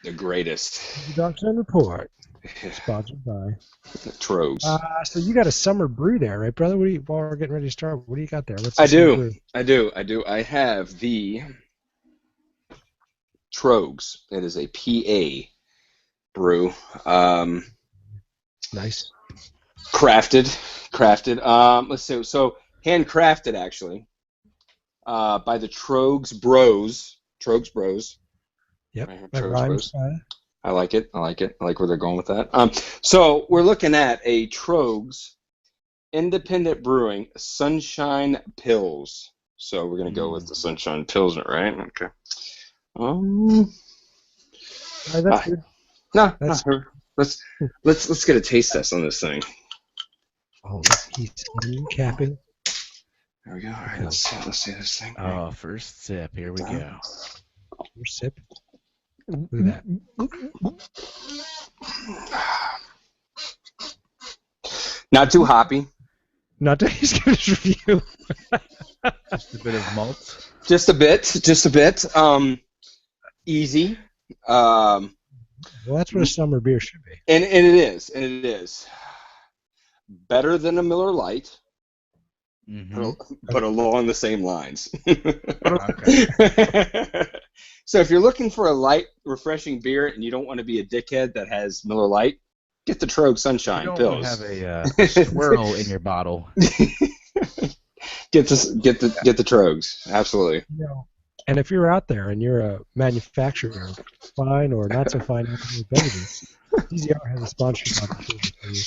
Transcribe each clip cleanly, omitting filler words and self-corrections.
The greatest. The Dark Side Report, sponsored by. Trogs. So you got a summer brew there, right, brother? While we're getting ready to start, what do you got there? What's the I summer do. brew? I do. I do. I have the Trogs. It is a PA brew. Nice. Crafted. Let's see. So handcrafted actually. By the Trogs Bros. Trogs Bros. Yep. Right here, That Trogs rhymes. Bros. I like it. I like where they're going with that. So we're looking at a Trogs Independent Brewing Sunshine Pills. So we're gonna go with the Sunshine Pilsner, right? Okay. That's good. No, That's no. Let's get a taste test on this thing. Oh, he's capping. There we go. All right, let's see this thing. Oh, first sip. Here we go. First sip. Look at that. Not too hoppy. Not to he's giving his review. Just a bit of malt. Just a bit. Easy. Well, that's what a summer beer should be. And it is. Better than a Miller Lite, but along the same lines. Okay. So if you're looking for a light, refreshing beer and you don't want to be a dickhead that has Miller Lite, get the Trogue Sunshine You don't Pills. have a swirl in your bottle. Get the Trogues. Absolutely. You know, and if you're out there and you're a manufacturer of fine or not so fine alcoholic beverages, DZR has a sponsorship opportunity for you.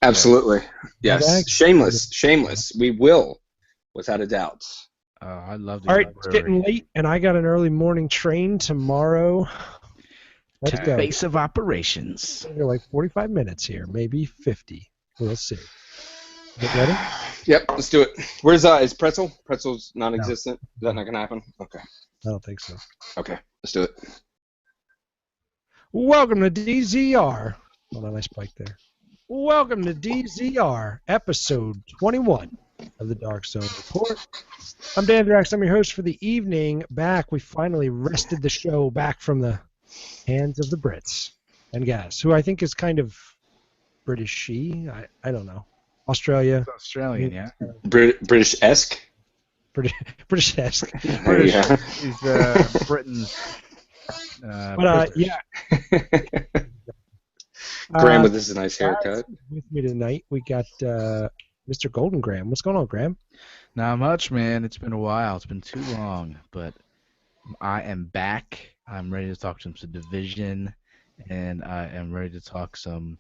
Absolutely. Yes. Shameless. We will, without a doubt. I love the All right, it's getting late, and I got an early morning train tomorrow. Let's go. Base of operations. We're like 45 minutes here, maybe 50. We'll see. Get ready? Yep, let's do it. Where's is Pretzel? Pretzel's non-existent. Is that not gonna happen? Okay. I don't think so. Okay, let's do it. Welcome to DZR. Hold on, I spiked there. Welcome to DZR, episode 21 of the Dark Zone Report. I'm Dan Drax. I'm your host for the evening. We finally wrested the show back from the hands of the Brits and Gaz, who I think is kind of British-y. I don't know. It's Australian, yeah. British-esque? British-esque. Yeah. He's Britain's. Yeah. Graham with this nice haircut. With me tonight, we got Mr. Golden Graham. What's going on, Graham? Not much, man. It's been a while. It's been too long, but I am back. I'm ready to talk some division, and I am ready to talk some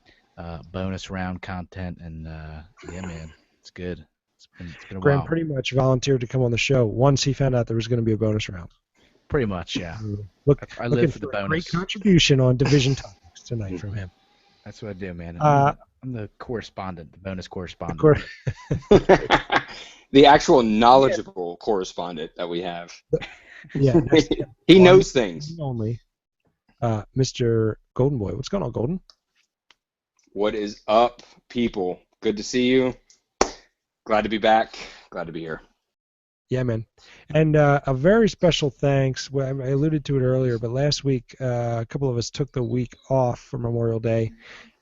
bonus round content. And yeah, man, it's good. It's been a Graham while. pretty much volunteered to come on the show once he found out there was going to be a bonus round. Pretty much, yeah. I Looking live for the a bonus. great contribution on division topics tonight from him. That's what I do, man. I'm the correspondent, the bonus correspondent. The actual knowledgeable correspondent that we have. Yeah, he knows things. Only, Mr. Golden Boy. What's going on, Golden? What is up, people? Good to see you. Glad to be back. Glad to be here. Yeah, man. And a very special thanks. Well, I alluded to it earlier, but last week a couple of us took the week off for Memorial Day,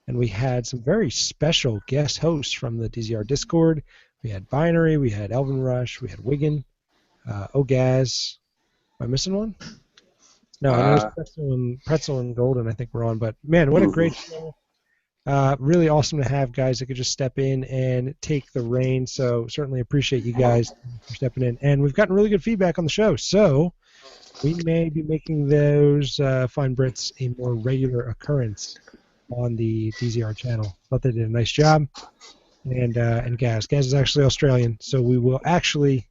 and we had some very special guest hosts from the DZR Discord. We had Binary, we had Elvin Rush, we had Wigan, Ogaz. Am I missing one? No, there's Pretzel and Golden, I think we're on. But, man, what a great show. Really awesome to have guys that could just step in and take the reins. So certainly appreciate you guys for stepping in. And we've gotten really good feedback on the show. So we may be making those Fine Brits a more regular occurrence on the DZR channel. Thought they did a nice job. And Gaz. Gaz is actually Australian, so we will actually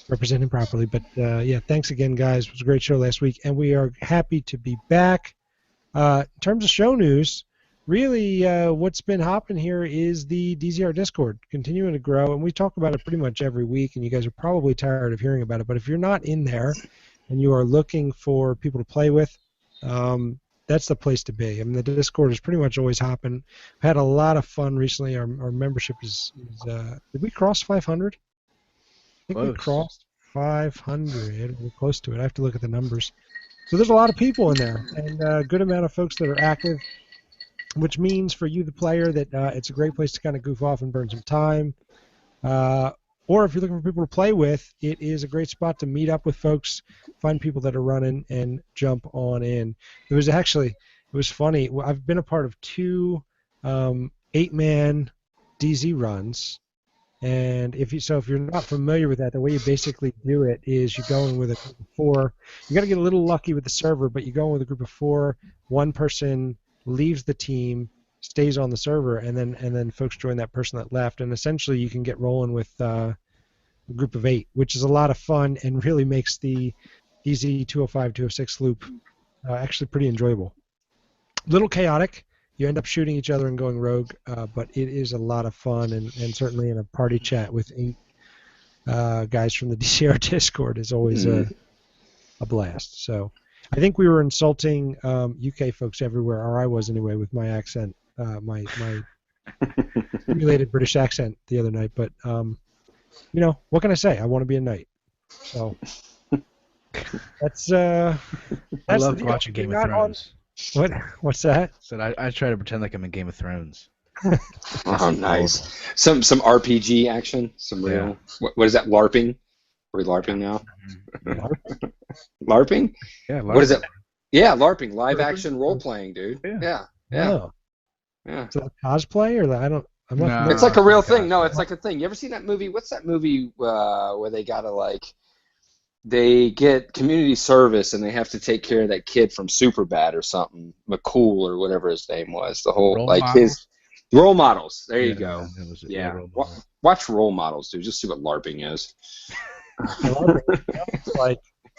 represent him properly. But, yeah, thanks again, guys. It was a great show last week, and we are happy to be back. In terms of show news, really what's been hopping here is the DZR Discord continuing to grow, and we talk about it pretty much every week, and you guys are probably tired of hearing about it. But if you're not in there and you are looking for people to play with, that's the place to be. I mean, the Discord is pretty much always hopping. We've had a lot of fun recently. Our membership is did we cross 500? I think we crossed 500. We're close to it. I have to look at the numbers. So there's a lot of people in there, and a good amount of folks that are active, which means for you, the player, that it's a great place to kind of goof off and burn some time. Or if you're looking for people to play with, it is a great spot to meet up with folks, find people that are running, and jump on in. It was funny. I've been a part of 2 8-man DZ runs. And if you're not familiar with that, the way you basically do it is you go in with a group of 4. You got to get a little lucky with the server, but you go in with a group of 4. One person leaves the team, stays on the server, and then folks join that person that left, and essentially you can get rolling with a group of 8, which is a lot of fun and really makes the DZ 205 206 loop actually pretty enjoyable. Little chaotic. You end up shooting each other and going rogue, but it is a lot of fun, and certainly in a party chat with 8 guys from the DCR Discord is always a blast. So I think we were insulting UK folks everywhere, or I was anyway, with my accent, my simulated British accent the other night. But what can I say? I want to be a knight. So that's I loved watching Game of Thrones. What's that? I try to pretend like I'm in Game of Thrones. Oh, nice. Some RPG action. Some real. Yeah. What is that? LARPing? Are we LARPing now? LARPing? Yeah. LARPing. What is it? Yeah, LARPing. Live action role playing, dude. Yeah. Oh. Yeah. Is it like cosplay or I'm not. No, it's like a real thing. No, it's like a thing. You ever seen that movie? What's that movie where they gotta they get community service and they have to take care of that kid from Superbad or something, McCool or whatever his name was. The whole his role models. There you go. Watch Role Models, dude. Just see what LARPing is.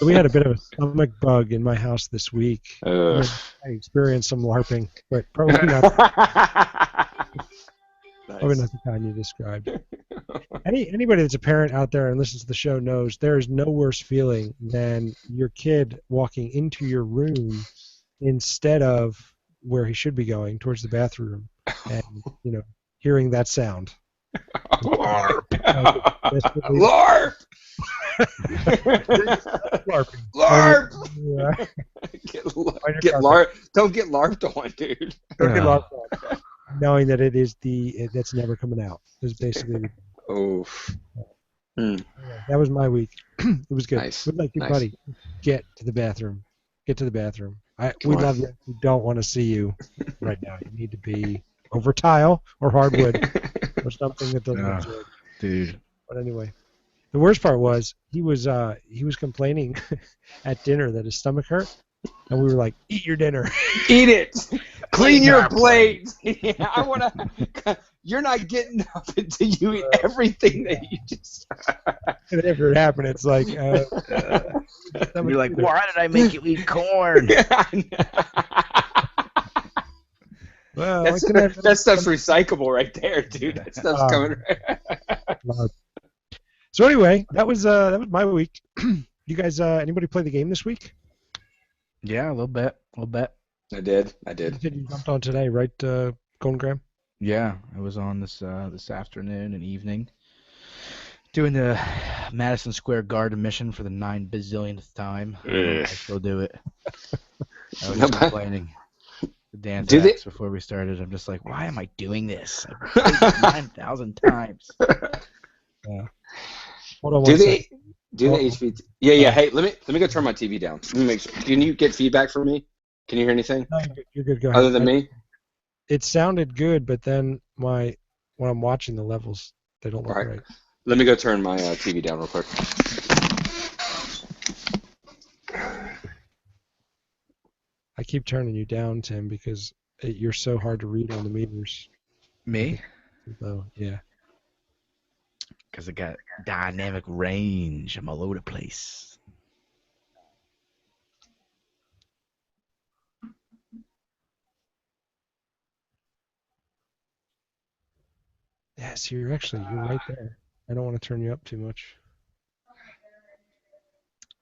We had a bit of a stomach bug in my house this week. I experienced some LARPing, but probably not. Probably not the kind you described. Anybody that's a parent out there and listens to the show knows there is no worse feeling than your kid walking into your room instead of where he should be going, towards the bathroom, and hearing that sound. LARP! LARP! LARP! Yeah. Get LARP. Don't get LARPed on, dude. Don't get LARPed on. Knowing that it is that's never coming out is basically. Oh. That was my week. It was good. Nice. We'd like you, buddy. Get to the bathroom. Get to the bathroom. We love you. We don't want to see you right now. You need to be over tile or hardwood or something that doesn't look good. Dude. But anyway, the worst part was he was complaining at dinner that his stomach hurt, and we were like, "Eat your dinner. Eat it. Clean your plate. I want to. You're not getting up until you eat everything that you just." And after it happened, it's like, you're like, "Why did I make you eat corn?" Well, that stuff's recyclable right there, dude. That stuff's coming. So anyway, that was my week. You guys, anybody play the game this week? Yeah, a little bit. I did. You said you jumped on today, right, Golden Graham? Yeah, I was on this afternoon and evening, doing the Madison Square Garden mission for the 9 bazillionth time. I still do it. I was just complaining to Dan before we started. I'm just like, why am I doing this? I've played this 9,000 times. Yeah. Hold on one second. Do the HV? Yeah. Hey, let me go turn my TV down. Let me make sure. Can you get feedback from me? Can you hear anything? No, you're good. Go ahead. Other than me? It sounded good, but then when I'm watching the levels, they don't look right. Let me go turn my TV down real quick. I keep turning you down, Tim, because you're so hard to read on the meters. Me? So, yeah. Because I got dynamic range. I'm all over the place. Yeah, so you're right there. I don't want to turn you up too much.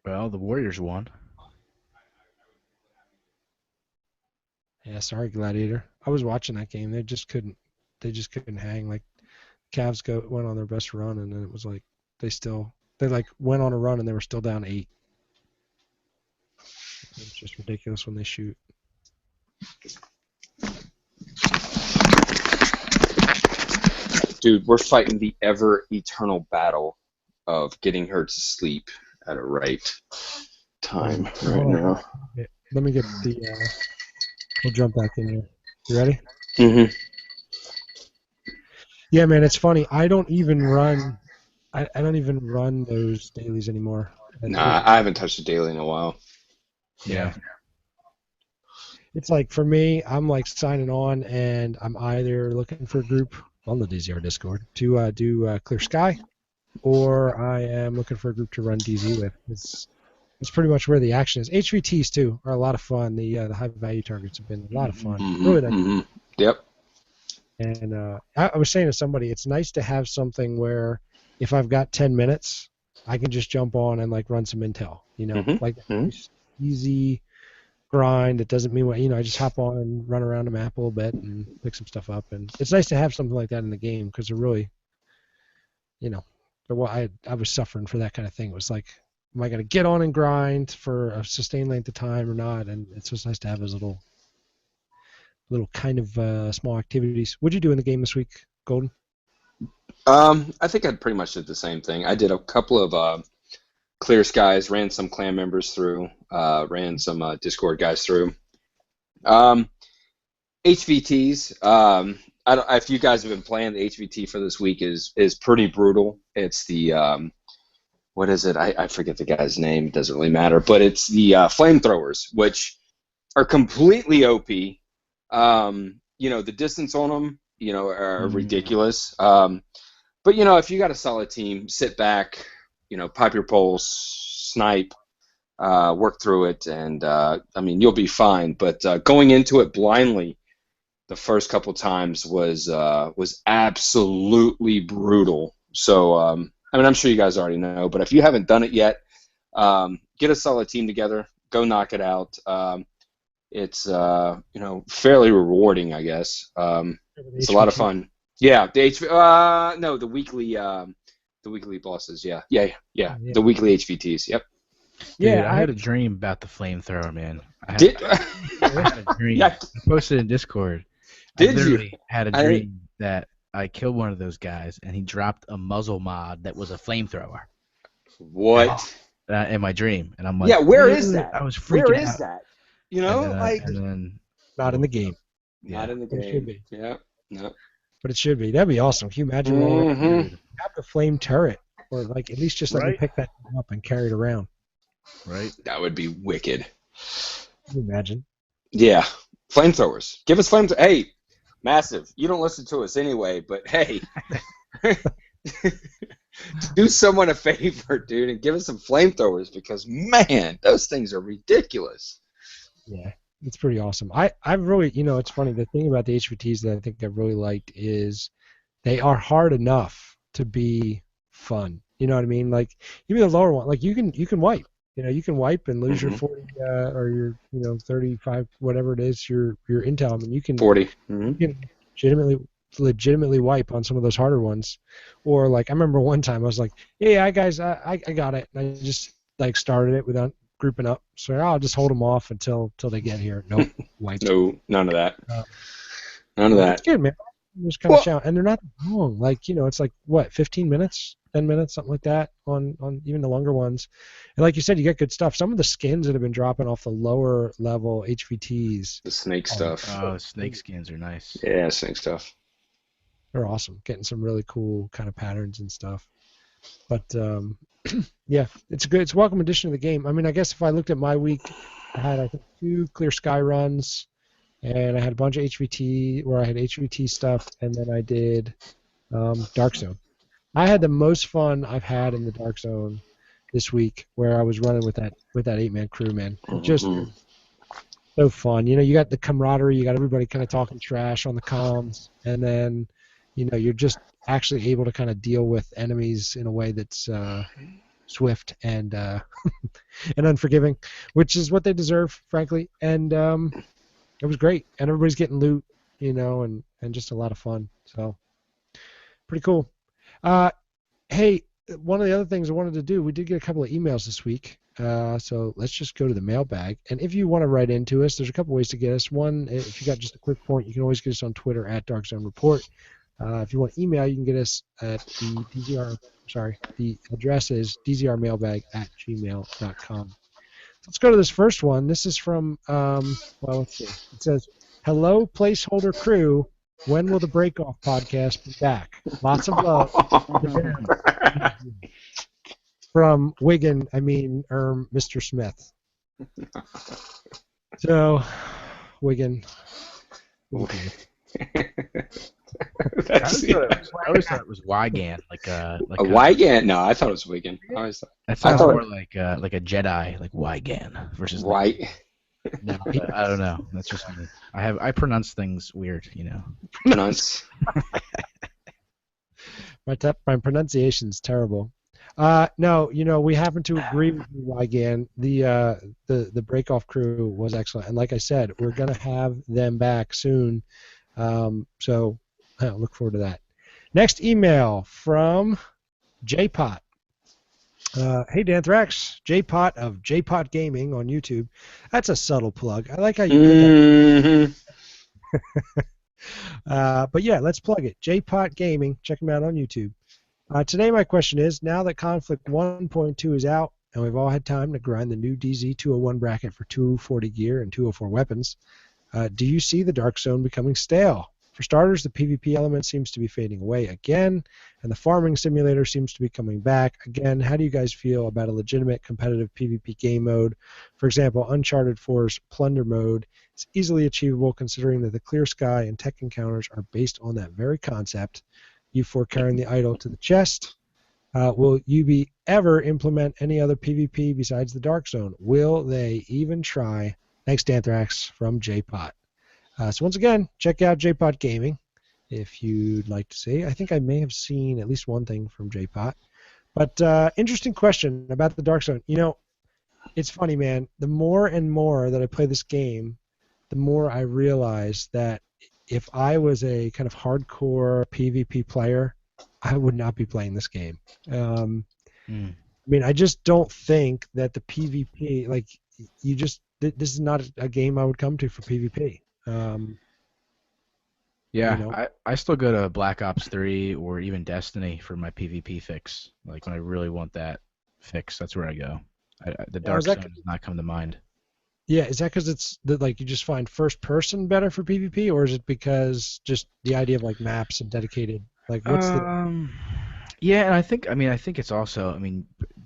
Well, the Warriors won. Yeah, sorry, Gladiator. I was watching that game. They just couldn't hang. Like, Cavs went on their best run, and then it was like they went on a run and they were still down 8. It's just ridiculous when they shoot. Dude, we're fighting the ever eternal battle of getting her to sleep at a right time right now. Let me get the. We'll jump back in here. You ready? Mm-hmm. Yeah, man, it's funny. I don't even run. I don't even run those dailies anymore. Nah, I haven't touched a daily in a while. Yeah. It's like for me, I'm like signing on, and I'm either looking for a group on the DZR Discord to do Clear Sky, or I am looking for a group to run DZ with. It's pretty much where the action is. HVTs too are a lot of fun. The high value targets have been a lot of fun. Mm-hmm, Really nice. mm-hmm. Yep. And I was saying to somebody, it's nice to have something where if I've got 10 minutes, I can just jump on and like run some intel. Mm-hmm. Like Mm-hmm. easy grind. It doesn't mean I just hop on and run around the map a little bit and pick some stuff up. And it's nice to have something like that in the game because they're really, I was suffering for that kind of thing. It was like, am I going to get on and grind for a sustained length of time or not? And it's just nice to have those little kind of small activities. What'd you do in the game this week, Golden? I think I pretty much did the same thing. I did a couple of Clear Skies, ran some clan members through, ran some Discord guys through. HVTs. I don't. If you guys have been playing, the HVT for this week is pretty brutal. It's the what is it? I forget the guy's name. It doesn't really matter. But it's the flamethrowers, which are completely OP. The distance on them, are ridiculous. But if you got a solid team, sit back, pop your poles, snipe, work through it, and you'll be fine. But going into it blindly the first couple times was absolutely brutal. So I'm sure you guys already know, but if you haven't done it yet, get a solid team together, go knock it out. It's fairly rewarding, I guess. It's a lot of fun. Yeah, the weekly bosses. Yeah. The weekly HVTs. Yep. Dude, I had a dream about the flamethrower, man. I had a dream. Yeah. I posted in Discord. Did I literally you? had a dream that I killed one of those guys, and he dropped a muzzle mod that was a flamethrower. What? In my dream, and I'm like, yeah, where is that? I was freaking out. Where is that? And then not in the game. Not in the game. It should be. Yeah. No. But it should be. That'd be awesome. Can you imagine have the flame turret, or like at least just let me pick that up and carry it around? Right. That would be wicked. Can you imagine? Yeah. Flamethrowers. Give us flamethrowers. Hey, Massive, you don't listen to us anyway, but hey, do someone a favor, dude, and give us some flamethrowers because, man, those things are ridiculous. Yeah, it's pretty awesome. I really, it's funny. The thing about the HVTs that I think I've really liked is they are hard enough to be fun. You know what I mean? Like even the lower one, like you can wipe. You can wipe and lose your 40 or your 35, whatever it is, your intel. I mean, you can 40. You can legitimately wipe on some of those harder ones. Or like I remember one time I was like, "Hey, guys, I got it." And I just like started it without grouping up. So I'll just hold them off until they get here. Nope, wipe. No, none of that. None of that. It's good, man. Just kind of shout, and they're not long. Like it's like what, 15 minutes, 10 minutes, something like that on even the longer ones. And like you said, you get good stuff. Some of the skins that have been dropping off the lower level HVTs. The snake stuff. Oh, snake skins are nice. Yeah, snake stuff. They're awesome. Getting some really cool kind of patterns and stuff. But yeah, it's good. It's a welcome addition to the game. I mean, I guess if I looked at my week, I had I think 2 Clear Sky runs. And I had a bunch of HVT where I had HVT stuff, and then I did Dark Zone. I had the most fun I've had in the Dark Zone this week, where I was running with that 8-man crew, man. Just so fun. You got the camaraderie, you got everybody kind of talking trash on the comms, and then you're just actually able to kind of deal with enemies in a way that's swift and and unforgiving, which is what they deserve, frankly. And it was great, and everybody's getting loot, and just a lot of fun. So, pretty cool. Hey, one of the other things I wanted to do, we did get a couple of emails this week, So let's just go to the mailbag. And if you want to write into us, there's a couple ways to get us. One, if you got just a quick point, you can always get us on Twitter at Dark Zone Report. If you want email, you can get us at the DZR. Sorry, the address is dzrmailbag@gmail.com. Let's go to this first one. This is from, well, let's see. It says, "Hello, placeholder crew. When will the Breakoff podcast be back? Lots of love." From Wigan, Mr. Smith. So, Wigan. I always thought it was Wygan, like a Wygan? No, I thought it was Wigan. That sounds more like a Jedi, like Wygan versus right. No, I don't know. That's just me. I pronounce things weird, you know. Pronounce. My pronunciation's terrible. No, we happen to agree with you, Wygan. The Breakoff crew was excellent, and like I said, we're gonna have them back soon. So look forward to that. Next email from JPot. Hey Danthrax, JPot of JPot Gaming on YouTube. That's a subtle plug. I like how you put that. But yeah, let's plug it. JPot Gaming. Check them out on YouTube. Today my question is, now that Conflict 1.2 is out, and we've all had time to grind the new DZ201 bracket for 240 gear and 204 weapons, do you see the Dark Zone becoming stale? For starters, the PvP element seems to be fading away again, and the farming simulator seems to be coming back again. How do you guys feel about a legitimate competitive PvP game mode? For example, Uncharted 4's Plunder mode is easily achievable considering that the Clear Sky and tech encounters are based on that very concept. You four carrying the idol to the chest. Will UB ever implement any other PvP besides the Dark Zone? Will they even try? Thanks, Danthrax, from JPot. So once again, check out JPot Gaming if you'd like to see. I think I may have seen at least one thing from JPot. But interesting question about the Dark Zone. It's funny, man. The more and more that I play this game, the more I realize that if I was a kind of hardcore PvP player, I would not be playing this game. I just don't think that the PvP, this is not a game I would come to for PvP. I still go to Black Ops 3 or even Destiny for my PvP fix. Like when I really want that fix, that's where I go. The Dark Zone does not come to mind. Yeah, is that because it's you just find first person better for PvP, or is it because just the idea of maps and dedicated what's the? Yeah, and I think it's also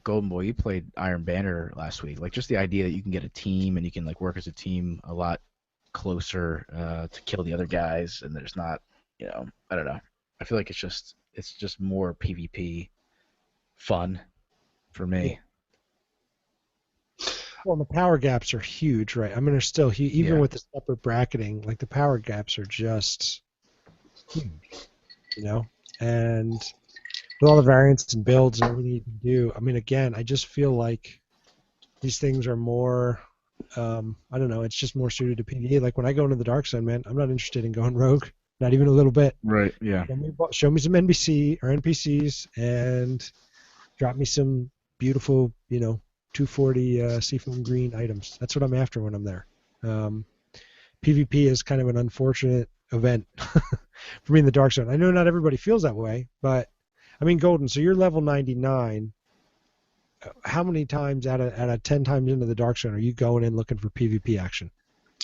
Golden Boy, you played Iron Banner last week. Just the idea that you can get a team and you can work as a team a lot closer to kill the other guys, and there's not, I don't know. I feel like it's just more PvP fun for me. Yeah. Well, the power gaps are huge, right? They're still huge. Even with the separate bracketing, the power gaps are just huge, And with all the variants and builds and everything you can do, again, I just feel like these things are more, I don't know, it's just more suited to PvE. When I go into the Dark Zone, man, I'm not interested in going rogue, not even a little bit. Right, yeah. Show me some NPCs and drop me some beautiful, 240 Seafoam Green items. That's what I'm after when I'm there. PvP is kind of an unfortunate event for me in the Dark Zone. I know not everybody feels that way, but Golden, so you're level 99. How many times out of 10 times into the Dark Zone are you going in looking for PvP action?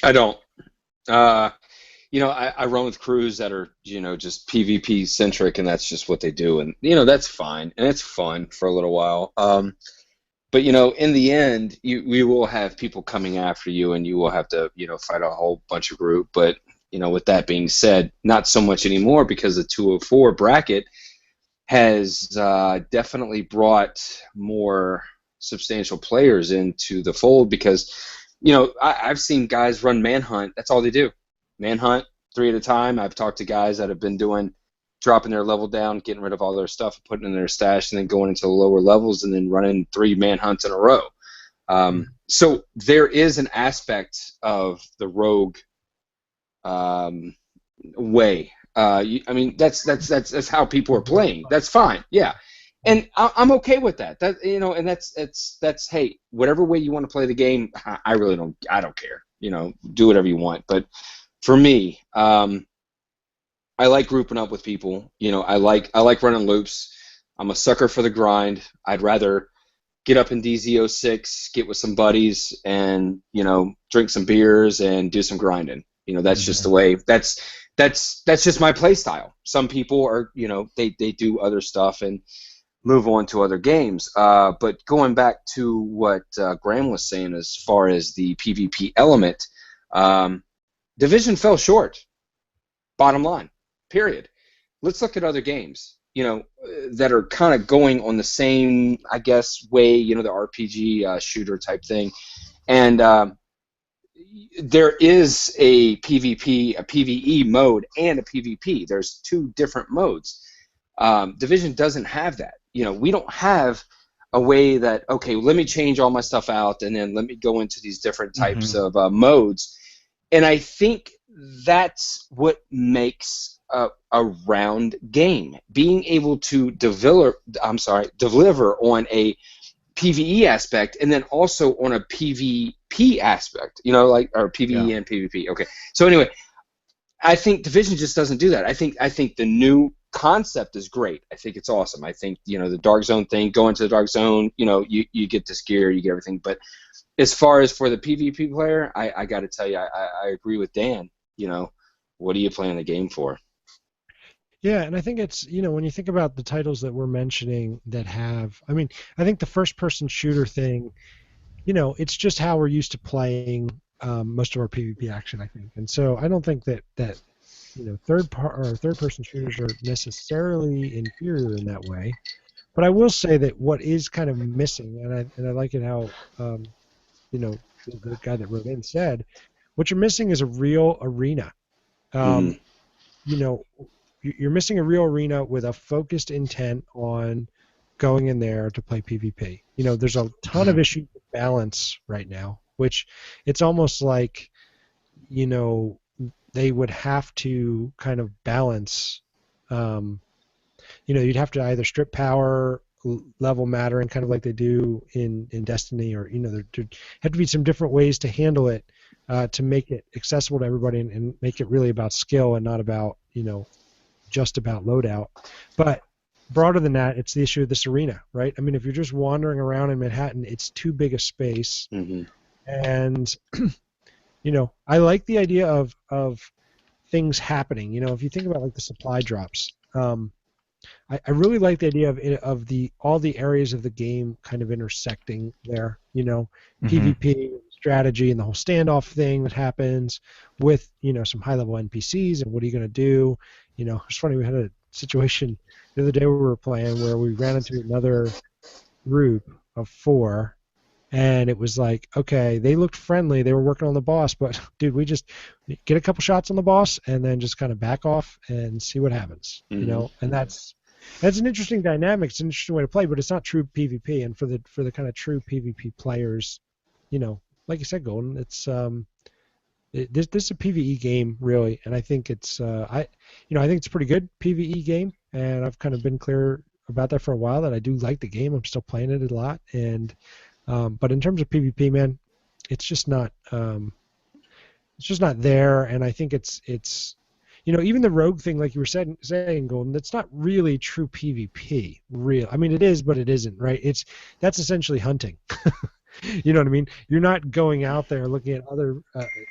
I don't. I run with crews that are, just PvP centric, and that's just what they do, and that's fine, and it's fun for a little while. But in the end, we will have people coming after you, and you will have to, fight a whole bunch of group. But with that being said, not so much anymore because the 204 bracket has definitely brought more substantial players into the fold because, I've seen guys run Manhunt. That's all they do. Manhunt 3 at a time. I've talked to guys that have been dropping their level down, getting rid of all their stuff, putting it in their stash, and then going into the lower levels and then running 3 manhunts in a row. So there is an aspect of the rogue way. That's how people are playing. That's fine. Yeah. And I'm okay with that. And that's hey, whatever way you want to play the game, I don't care. Do whatever you want. But for me, I like grouping up with people. I like running loops. I'm a sucker for the grind. I'd rather get up in DZ06, get with some buddies, and drink some beers and do some grinding. That's just the way. That's just my play style. Some people are, they do other stuff and move on to other games. But going back to what Graham was saying as far as the PvP element, Division fell short. Bottom line, period. Let's look at other games, that are kind of going on the same, I guess, way, the RPG shooter type thing. And there is a PvP, a PvE mode, and a PvP. There's two different modes. Division doesn't have that. We don't have a way that, okay, let me change all my stuff out and then let me go into these different types of modes. And I think that's what makes a round game. Being able to deliver on a PvE aspect and then also on a PvP aspect, or PvE and PvP. Okay. So anyway, I think Division just doesn't do that. I think the new concept is great. I think it's awesome. I think, the Dark Zone thing, go into the Dark Zone, you get this gear, you get everything. But as far as for the PvP player, I got to tell you, I agree with Dan. What are you playing the game for? Yeah, and I think it's, when you think about the titles that we're mentioning that have, I think the first-person shooter thing, it's just how we're used to playing most of our PvP action, I think. And so I don't think that third-person shooters are necessarily inferior in that way. But I will say that what is kind of missing, and I like it how, the guy that wrote in said, what you're missing is a real arena. You're missing a real arena with a focused intent on going in there to play PvP. There's a ton of issues with balance right now, which it's almost like, they would have to kind of balance. You'd have to either strip power, level mattering, kind of like they do in Destiny, or there have to be some different ways to handle it to make it accessible to everybody and make it really about skill and not about just about loadout. But broader than that, it's the issue of this arena, right? If you're just wandering around in Manhattan, it's too big a space. And I like the idea of things happening. If you think about like the supply drops, I really like the idea of all the areas of the game kind of intersecting there. PvP, strategy, and the whole standoff thing that happens with some high level NPCs and what are you going to do? It's funny, we had a situation the other day we were playing where we ran into another group of 4, and it was like, okay, they looked friendly, they were working on the boss, but dude, we just get a couple shots on the boss and then just kind of back off and see what happens. And that's an interesting dynamic. It's an interesting way to play, but it's not true PvP. And for the kind of true PvP players, like you said, Golden, it's this is a PvE game really, and I think it's I think it's a pretty good PvE game, and I've kind of been clear about that for a while that I do like the game. I'm still playing it a lot, and but in terms of PvP, man, it's just not there, and I think it's even the rogue thing, like you were saying, Golden, that's not really true PvP. It is, but it isn't, right? That's essentially hunting. You know what I mean? You're not going out there looking at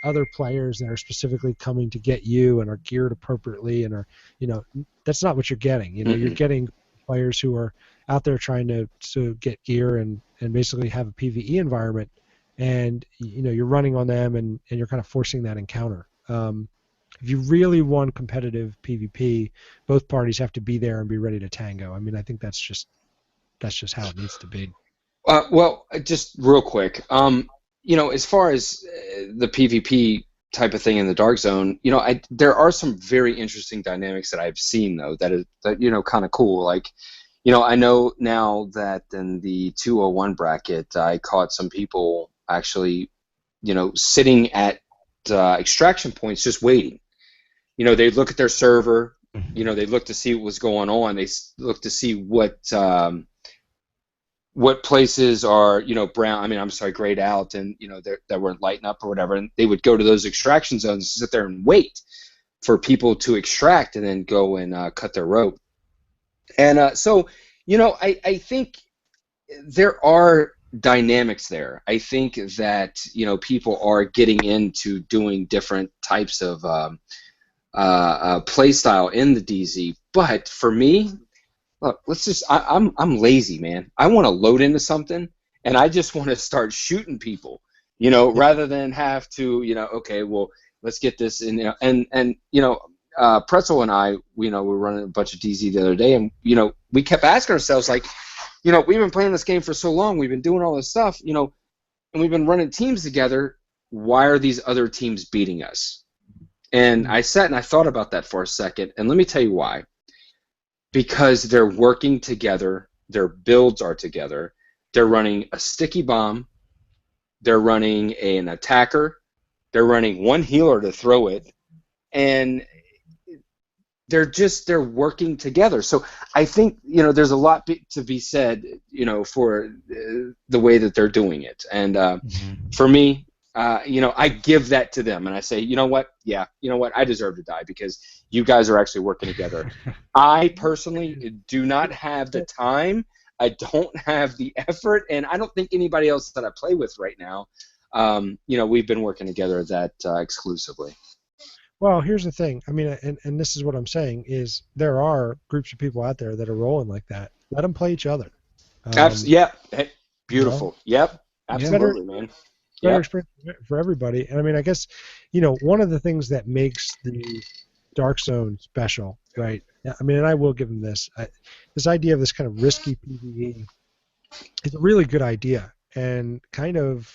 other players that are specifically coming to get you and are geared appropriately and are, that's not what you're getting. You're getting players who are out there trying to get gear and basically have a PvE environment, and you're running on them and you're kind of forcing that encounter. If you really want competitive PvP, both parties have to be there and be ready to tango. I think that's just how it needs to be. Well, just real quick, as far as the PvP type of thing in the Dark Zone, there are some very interesting dynamics that I've seen though that kind of cool. Like, I know now that in the 201 bracket, I caught some people actually, sitting at extraction points just waiting. They'd look at their server, They looked to see what was going on. They looked to see what places are, brown. I mean, I'm sorry, grayed out, and that weren't lighting up or whatever. And they would go to those extraction zones, sit there and wait for people to extract, and then go and cut their rope. And so, I think there are dynamics there. I think that people are getting into doing different types of play style in the DZ. But for me, look, I'm lazy, man. I want to load into something, and I just want to start shooting people, rather than have to, okay, well, let's get this in there. And Pretzel and I, we were running a bunch of DZ the other day, and we kept asking ourselves, like, we've been playing this game for so long, we've been doing all this stuff, and we've been running teams together. Why are these other teams beating us? And I sat and I thought about that for a second, and let me tell you why. Because they're working together, their builds are together, they're running a sticky bomb, they're running an attacker, they're running one healer to throw it, and they're working together. So I think there's a lot to be said for the way that they're doing it. And for me, I give that to them, and I say, yeah, I deserve to die because you guys are actually working together. I personally do not have the time. I don't have the effort, and I don't think anybody else that I play with right now, we've been working together that exclusively. Well, here's the thing. I mean, and this is what I'm saying, is there are groups of people out there that are rolling like that. Let them play each other. Yeah. Hey, beautiful. Yep. Absolutely, man. Better experience for everybody. And I mean, I guess, one of the things that makes the Dark Zone special, right? I mean, and I will give them this. This idea of this kind of risky PvE is a really good idea and kind of,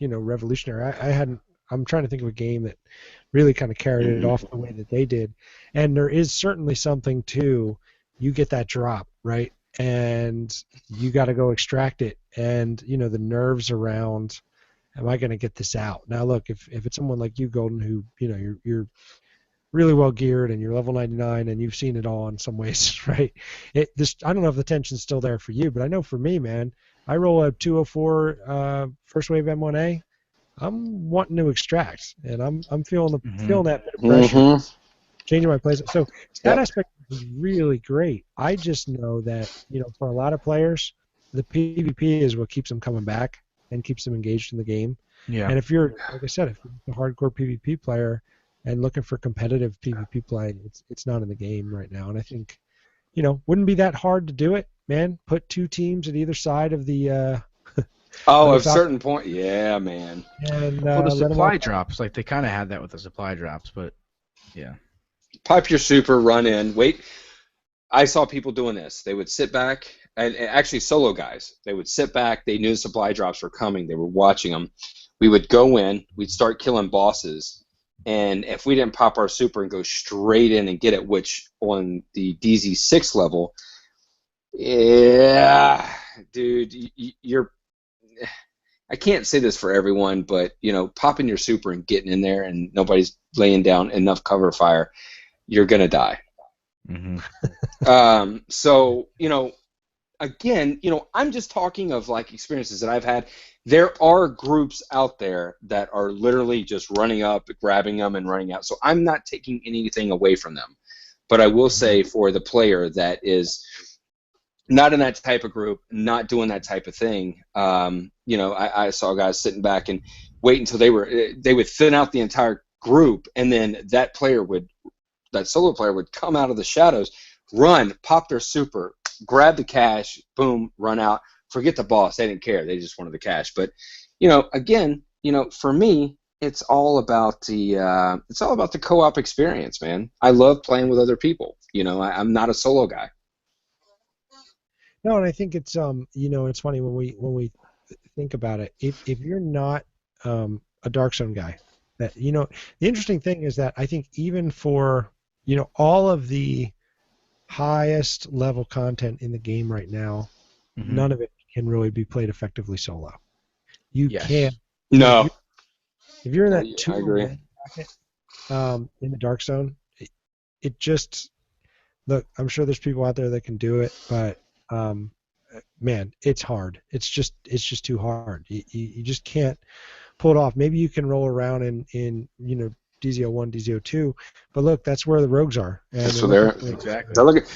revolutionary. I'm trying to think of a game that really kind of carried it off the way that they did. And there is certainly something to, you get that drop, right? And you got to go extract it. And, the nerves around, am I going to get this out? Now, look, if it's someone like you, Golden, who, you're really well geared and you're level 99 and you've seen it all in some ways, right? I don't know if the tension's still there for you, but I know for me, man, I roll a 204 first wave M1A. I'm wanting to extract, and I'm feeling that bit of pressure, changing my plays. So that aspect is really great. I just know that for a lot of players, the PvP is what keeps them coming back and keeps them engaged in the game. Yeah. And if you're, like I said, if you're a hardcore PvP player and looking for competitive PvP play, it's not in the game right now. And I think, wouldn't be that hard to do it, man. Put two teams at either side of the. At a certain point, yeah, man. And the supply drops, like they kind of had that with the supply drops, but yeah. Pipe your super, run in, wait. I saw people doing this. They would sit back, and actually solo guys. They would sit back. They knew the supply drops were coming. They were watching them. We would go in. We'd start killing bosses, and if we didn't pop our super and go straight in and get it, which on the DZ6 level, yeah, dude, you're. I can't say this for everyone, but popping your super and getting in there and nobody's laying down enough cover fire, you're gonna die. So again, I'm just talking of like experiences that I've had. There are groups out there that are literally just running up, grabbing them, and running out. So I'm not taking anything away from them, but I will say for the player that is not in that type of group, not doing that type of thing. I saw guys sitting back and wait until they would thin out the entire group, and then that solo player would come out of the shadows, run, pop their super, grab the cash, boom, run out, forget the boss. They didn't care. They just wanted the cash. But again, for me, it's all about the co-op experience, man. I love playing with other people. I'm not a solo guy. No, and I think it's it's funny when we think about it. If you're not a Dark Zone guy, that the interesting thing is that I think even for all of the highest level content in the game right now, none of it can really be played effectively solo. You can't. No. If you're in that I agree. bracket, in the Dark Zone, it just look, I'm sure there's people out there that can do it, but man, it's hard. It's just too hard. You just can't pull it off. Maybe you can roll around in DZO1, DZO2, but look, that's where the rogues are, and That's they're what looking they're Exactly.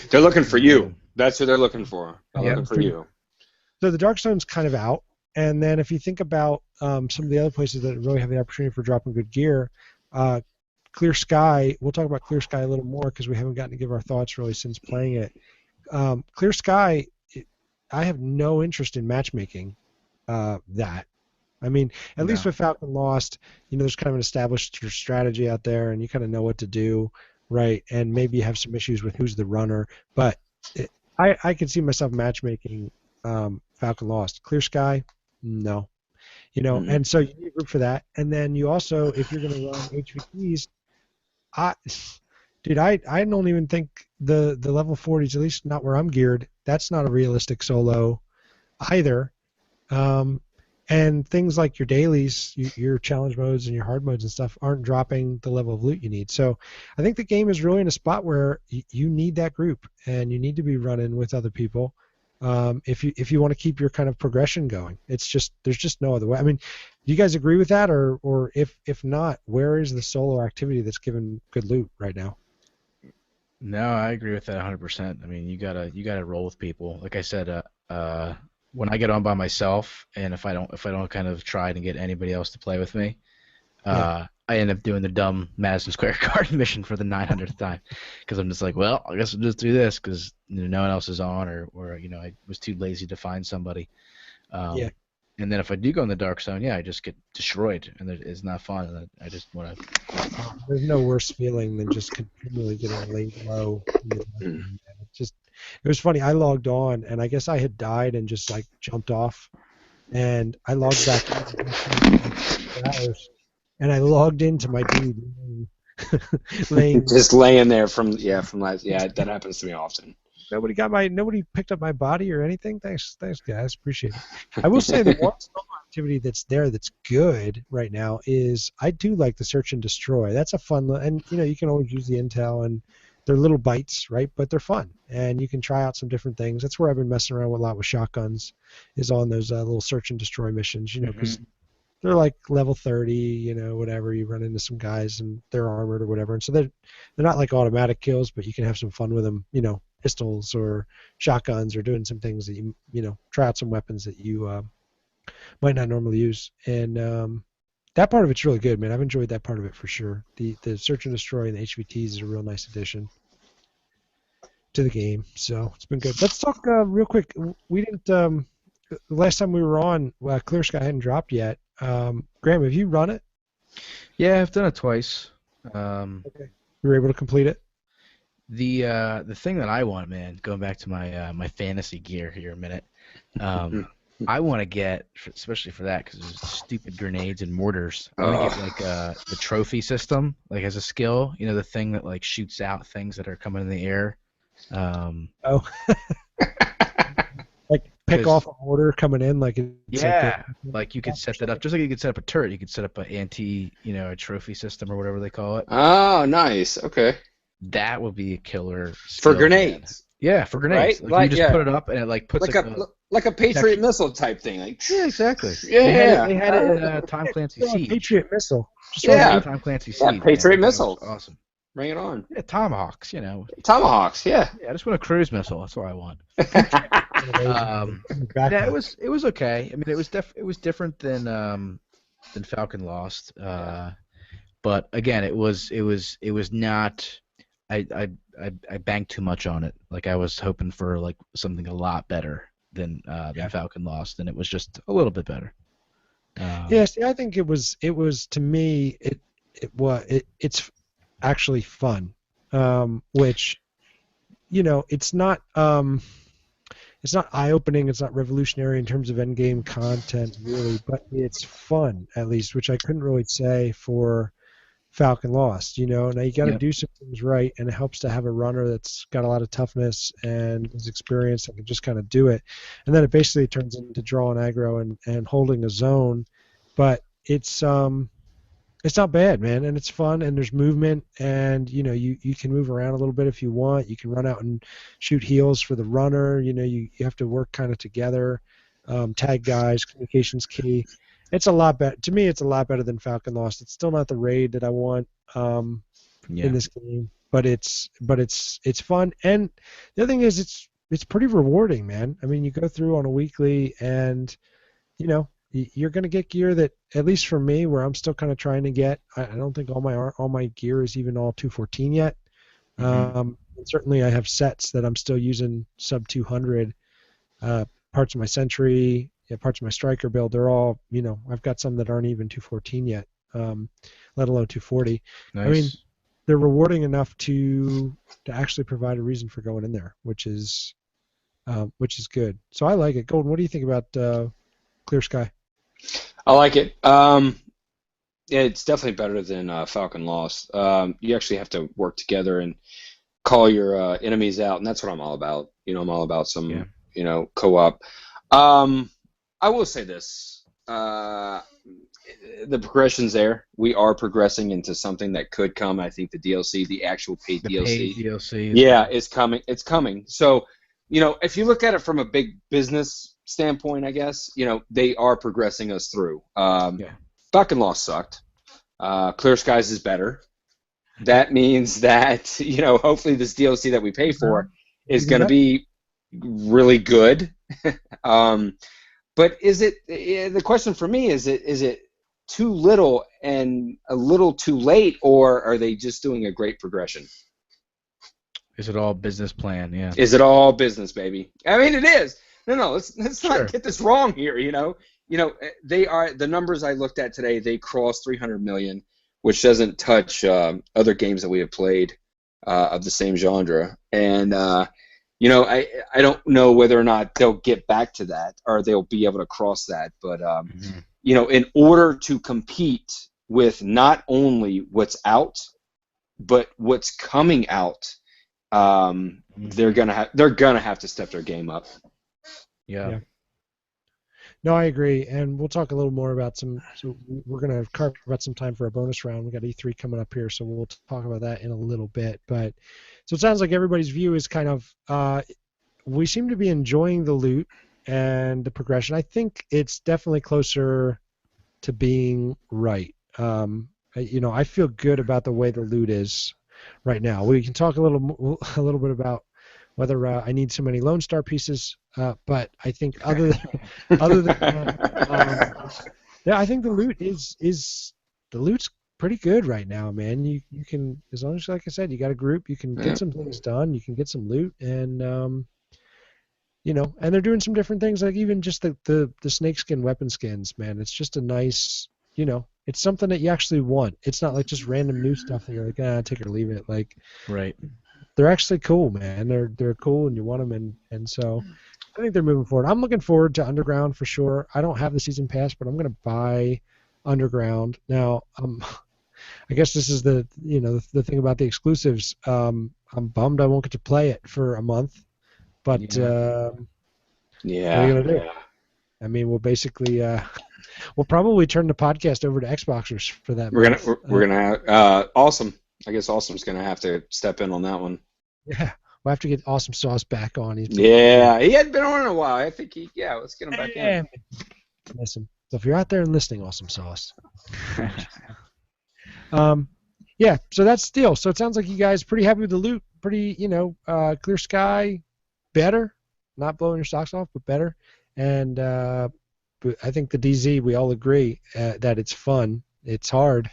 they're looking for you. That's who they're looking for. They're Yeah. looking for you. So the Darkstone's kind of out, and then if you think about some of the other places that really have the opportunity for dropping good gear, Clear Sky. We'll talk about Clear Sky a little more because we haven't gotten to give our thoughts really since playing it. Clear Sky, I have no interest in matchmaking that. I mean, at least with Falcon Lost, there's kind of an established strategy out there, and you kind of know what to do, right? And maybe you have some issues with who's the runner, but I could see myself matchmaking Falcon Lost. Clear Sky, no. And so you need a group for that. And then you also, if you're going to run HVTs, I don't even think the level 40s, at least not where I'm geared, that's not a realistic solo either. And things like your dailies, your challenge modes and your hard modes and stuff aren't dropping the level of loot you need. So I think the game is really in a spot where you need that group and you need to be running with other people if you want to keep your kind of progression going. It's just there's just no other way. I mean, do you guys agree with that, or if not, where is the solo activity that's giving good loot right now? No, I agree with that 100%. I mean, you gotta roll with people. Like I said, when I get on by myself, and if I don't kind of try to get anybody else to play with me, I end up doing the dumb Madison Square Garden mission for the 900th time, because I'm just like, well, I guess I'll just do this because no one else is on, or I was too lazy to find somebody. And then if I do go in the dark zone, I just get destroyed, and it's not fun. And I just want to. There's no worse feeling than just continually getting laid low. It was funny. I logged on, and I guess I had died and just like jumped off, and I logged back in hours, and I logged into my dude laying just laying there from last. Yeah, that happens to me often. Nobody picked up my body or anything. Thanks guys, appreciate it. I will say the one solo activity that's good right now is I do like the search and destroy. That's a fun, and you can always use the intel, and they're little bites, right? But they're fun, and you can try out some different things. That's where I've been messing around a lot with shotguns, is on those little search and destroy missions, because they're like level 30, whatever. You run into some guys and they're armored or whatever, and so they're not like automatic kills, but you can have some fun with them, pistols or shotguns, or doing some things that you try out some weapons that you might not normally use. And that part of it's really good, man. I've enjoyed that part of it for sure. The search and destroy and the HVTs is a real nice addition to the game, so it's been good. Let's talk real quick. We didn't the last time we were on, Clear Sky hadn't dropped yet. Graham, have you run it? Yeah, I've done it twice. Okay. You were able to complete it? The thing that I want, man, going back to my my fantasy gear here a minute, I want to get, especially for that, because there's stupid grenades and mortars. I want to get like the trophy system, like as a skill. The thing that like shoots out things that are coming in the air. Like pick off a mortar coming in, like it's like you could set that up, just like you could set up a turret. You could set up an a trophy system or whatever they call it. Oh, nice. Okay. That would be a killer for grenades. Man. Yeah, for grenades. Right? Like you just put it up and it like puts like a Patriot missile type thing. Like exactly. Yeah. They had it in Tom Clancy Siege. Patriot missile. Tom Clancy Siege. Yeah, Patriot missile. Awesome. Bring it on. Yeah, Tomahawks. Tomahawks. Yeah. Yeah, I just want a cruise missile. That's what I want. It was okay. I mean, it was different than Falcon Lost. But again, it was not. I banked too much on it. Like I was hoping for like something a lot better than Falcon Lost, and it was just a little bit better. See, I think it was to me it's actually fun, which it's not eye-opening, it's not revolutionary in terms of endgame content really, but it's fun at least, which I couldn't really say for Falcon Lost. Now you got to do some things right, and it helps to have a runner that's got a lot of toughness and is experienced and can just kind of do it. And then it basically turns into drawing aggro and holding a zone. But it's It's not bad, man, and it's fun, and there's movement, and you can move around a little bit if you want. You can run out and shoot heals for the runner. You have to work kind of together. Tag guys, communications key. It's a lot better to me. It's a lot better than Falcon Lost. It's still not the raid that I want in Yeah. this game, but it's fun. And the other thing is, it's pretty rewarding, man. I mean, you go through on a weekly, and you're going to get gear that, at least for me, where I'm still kind of trying to get. I don't think all my gear is even all 214 yet. And certainly I have sets that I'm still using sub 200. Parts of my Sentry, parts of my Striker build, they're all, I've got some that aren't even 214 yet, let alone 240. I mean, Nice. they're rewarding enough to actually provide a reason for going in there, which is good. So I like it. Golden, what do you think about Clear Sky? I like it. It's definitely better than Falcon Lost. You actually have to work together and call your enemies out, and that's what I'm all about. I'm all about Yeah. some, co-op. I will say this. The progression's there. We are progressing into something that could come. I think the DLC, the actual paid The DLC, paid DLC. yeah, is coming. It's coming. So, if you look at it from a big business standpoint, I guess, they are progressing us through. Yeah. Falcon Lost sucked. Clear Skies is better. That means that, hopefully this DLC that we pay for is going to be really good. But the question for me is it too little and a little too late, or are they just doing a great progression? Is it all business plan? Yeah. Is it all business, baby? I mean, it is. No, let's Sure. not get this wrong here. They are, the numbers I looked at today. They crossed 300 million, which doesn't touch other games that we have played of the same genre. And I don't know whether or not they'll get back to that or they'll be able to cross that. But in order to compete with not only what's out, but what's coming out, they're gonna have to step their game up. Yeah. No, I agree, and we'll talk a little more about So we're going to carve out some time for a bonus round. We got E3 coming up here, so we'll talk about that in a little bit. But so it sounds like everybody's view is kind of we seem to be enjoying the loot and the progression. I think it's definitely closer to being right. I feel good about the way the loot is right now. We can talk a little bit about whether I need so many Lone Star pieces, but I think other than that, yeah, I think the loot's pretty good right now, man. You can, as long as, like I said, you got a group, you can get some things done, you can get some loot, and and they're doing some different things, like even just the snakeskin weapon skins, man. It's just a nice, it's something that you actually want. It's not like just random new stuff that you're like, take it or leave it. Like, right. They're actually cool, man. They're cool, and you want them, and so I think they're moving forward. I'm looking forward to Underground for sure. I don't have the season pass, but I'm going to buy Underground now. I guess this is the thing about the exclusives. I'm bummed I won't get to play it for a month, but what are you gonna do? I mean, we'll basically we'll probably turn the podcast over to Xboxers for that. We're gonna awesome. I guess Awesome's gonna have to step in on that one. Yeah, we'll have to get Awesome Sauce back on. He hadn't been on in a while. I think let's get him back in. Listen, so if you're out there and listening, Awesome Sauce. Yeah, so that's the deal. So it sounds like you guys are pretty happy with the loot. Pretty, Clear Sky, better. Not blowing your socks off, but better. And but I think the DZ, we all agree that it's fun. It's hard,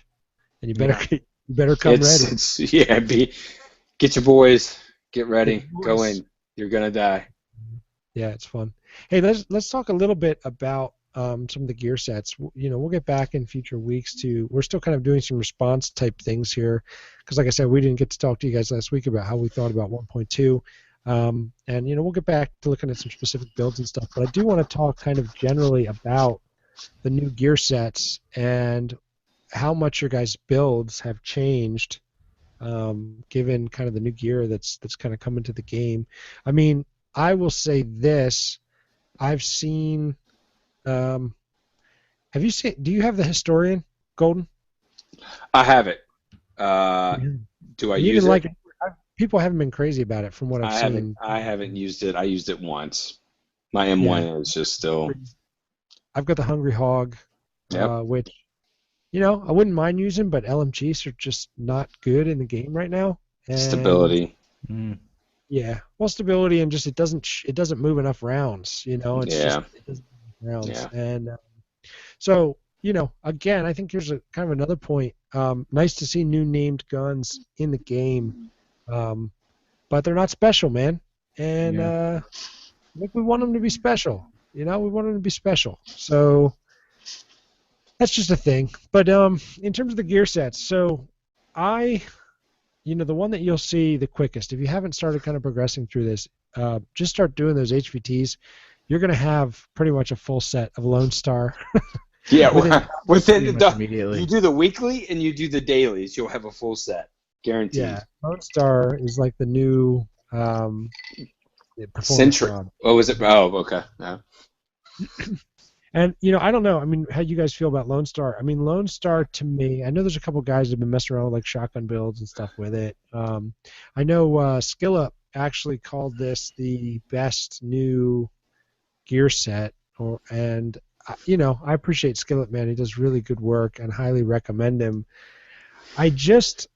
and you better come ready. Get your boys. Get ready. Go in. You're gonna die. Yeah, it's fun. Hey, let's talk a little bit about some of the gear sets. We'll get back in future weeks to. We're still kind of doing some response type things here, because like I said, we didn't get to talk to you guys last week about how we thought about 1.2. And we'll get back to looking at some specific builds and stuff. But I do want to talk kind of generally about the new gear sets and how much your guys' builds have changed, given kind of the new gear that's kind of come into the game. I mean, I will say this: I've seen. Have you seen? Do you have the Historian, Golden? I have it. Yeah. Do I And use even it? like people haven't been crazy about it from what I've I haven't. seen. I haven't used it. I used it once. My M1 Yeah, is just still. I've got the Hungry Hog, Yep. which I wouldn't mind using, but LMGs are just not good in the game right now. And Stability. Mm, yeah, well, stability and just it doesn't move enough rounds. It's just Yeah. it doesn't move rounds. Yeah. And so again, I think here's a kind of another point. Nice to see new named guns in the game, but they're not special, man. And yeah. I think we want them to be special. We want them to be special. So that's just a thing. But in terms of the gear sets, so I, the one that you'll see the quickest, if you haven't started kind of progressing through this, just start doing those HVTs. You're going to have pretty much a full set of Lone Star Yeah. within. Pretty Within much you immediately. do the weekly and you do the dailies, you'll have a full set, guaranteed. Yeah, Lone Star is like the new performance Centric. round. Oh, was it? Oh, okay. Yeah. And I don't know. I mean, how you guys feel about Lone Star? I mean, Lone Star to me, I know there's a couple guys that have been messing around with like shotgun builds and stuff with it. I know Skillup actually called this the best new gear set, and I appreciate Skillup, man. He does really good work and highly recommend him. I just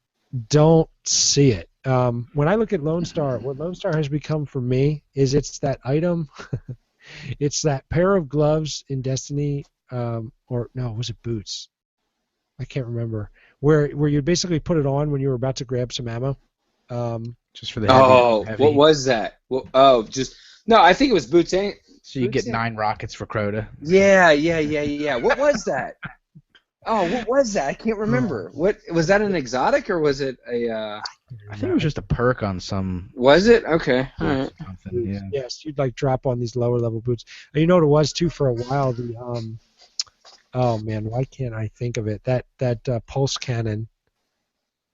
don't see it. When I look at Lone Star, what Lone Star has become for me is it's that item. It's that pair of gloves in Destiny, or no, was it boots? I can't remember. Where you basically put it on when you were about to grab some ammo. Um, Just for the Oh, what heavy. was that? Well, oh, just no. I think it was Boots. Ain't So you Boots? get 9 rockets for Crota. Yeah, yeah, yeah, yeah. What was that? Oh, what was that? I can't oh, remember. What was that? An exotic or was it a? I think it was just a perk on some Was it? Okay, all or right. something. boots. Yeah. Yes, you'd like drop on these lower level boots. And you know what it was too for a while. The oh man, why can't I think of it? That pulse cannon.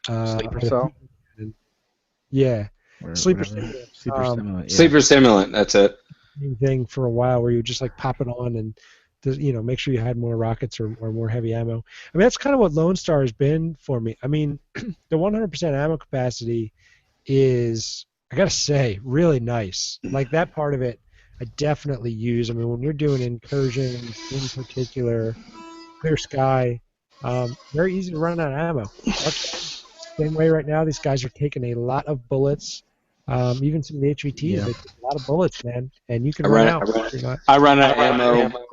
Sleeper Or the cell cannon. Yeah, or sleeper whatever. stimulant. Sleeper stimulant. Yeah. Sleeper stimulant. That's it. Thing for a while where you would just like pop it on and make sure you had more rockets or more heavy ammo. I mean, that's kind of what Lone Star has been for me. I mean, the 100% ammo capacity is, I gotta say, really nice. Like that part of it, I definitely use. I mean, when you're doing incursions in particular, clear sky, very easy to run out of ammo. Same way right now, these guys are taking a lot of bullets. Even some of the HVTs, Yeah. they take a lot of bullets, man, and you can I run run. I out. run. You're not. I run out of ammo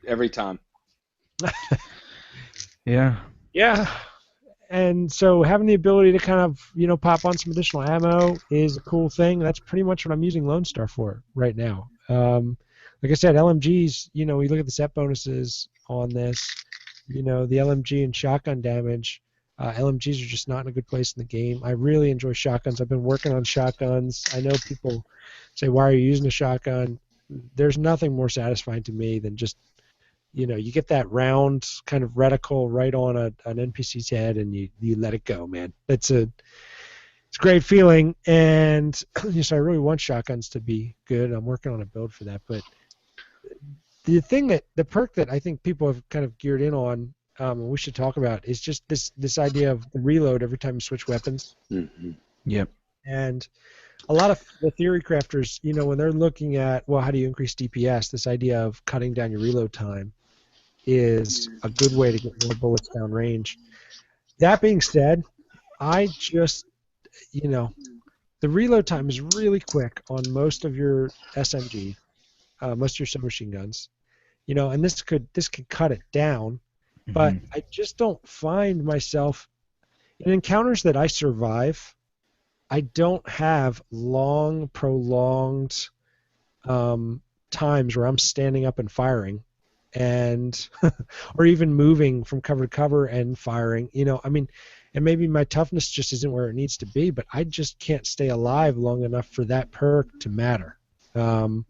every time. Yeah. Yeah, and so having the ability to kind of pop on some additional ammo is a cool thing. That's pretty much what I'm using Lone Star for right now. Like I said, LMGs. We look at the set bonuses on this. The LMG and shotgun damage. LMGs are just not in a good place in the game. I really enjoy shotguns. I've been working on shotguns. I know people say, "Why are you using a shotgun?" There's nothing more satisfying to me than just you get that round kind of reticle right on an NPC's head, and you let it go, man. It's a great feeling, and so I really want shotguns to be good. I'm working on a build for that, but the perk that I think people have kind of geared in on, and we should talk about, is just this idea of the reload every time you switch weapons. Hmm. Yep. And a lot of the theory crafters, when they're looking at, well, how do you increase DPS, this idea of cutting down your reload time is a good way to get more bullets down range. That being said, I just, the reload time is really quick on most of your SMG, most of your submachine guns, and this could cut it down, but Hmm. I just don't find myself in encounters that I survive. I don't have long, prolonged times where I'm standing up and firing, and or even moving from cover to cover and firing. I mean, and maybe my toughness just isn't where it needs to be, but I just can't stay alive long enough for that perk to matter. I'm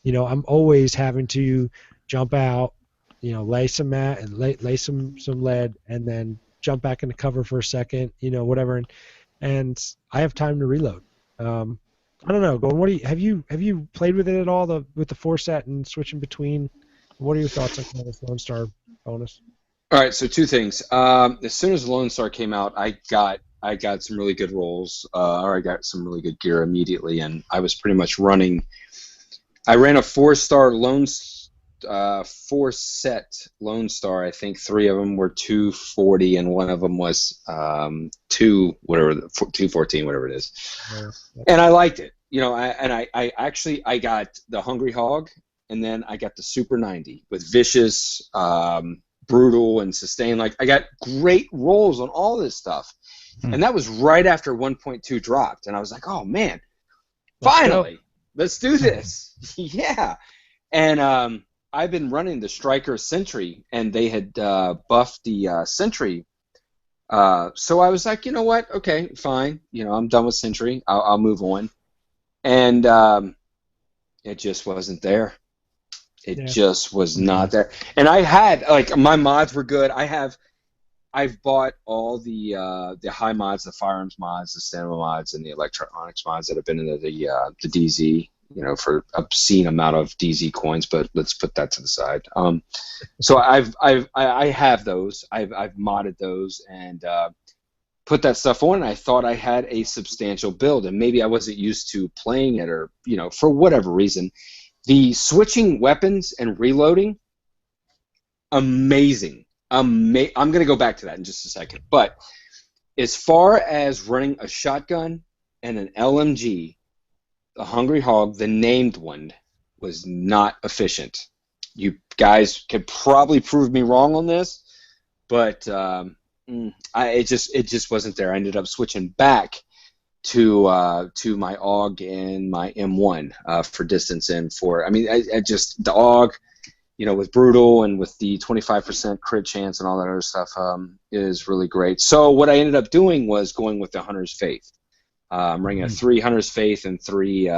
always having to jump out, lay some mat and lay some lead, and then jump back into cover for a second, whatever, and I have time to reload. I don't know, Gordon. What do you have you played with it at all, with the four set and switching between? What are your thoughts on kind of this Lone Star bonus? All right, so two things. As soon as Lone Star came out, I got some really good rolls, or I got some really good gear immediately, and I was pretty much running. I ran a four-star four-set Lone Star. I think three of them were 240, and one of them was two whatever 214, whatever it is. Yeah. And I liked it. I actually I got the Hungry Hog, and then I got the Super 90 with Vicious, Brutal, and Sustain. Like I got great rolls on all this stuff, and that was right after 1.2 dropped, and I was like, oh man, finally, let's do this. Yeah, and I've been running the Striker Sentry, and they had buffed the Sentry. So I was like, you know what? Okay, fine. I'm done with Sentry. I'll move on. And it just wasn't there. It just was not there. And I had my mods were good. I've bought all the high mods, the firearms mods, the stamina mods, and the electronics mods that have been in the DZ. For obscene amount of DZ coins, but let's put that to the side. So I have those. I've modded those and put that stuff on. And I thought I had a substantial build, and maybe I wasn't used to playing it, or for whatever reason, the switching weapons and reloading, amazing. I'm gonna go back to that in just a second. But as far as running a shotgun and an LMG, the Hungry Hog, the named one, was not efficient. You guys could probably prove me wrong on this, but it just wasn't there. I ended up switching back to my AUG and my M1 for distance and for. I mean, I just the AUG, with Brutal and with the 25% crit chance and all that other stuff, is really great. So what I ended up doing was going with the Hunter's Faith. I'm running a 3 Hunter's Faith and 3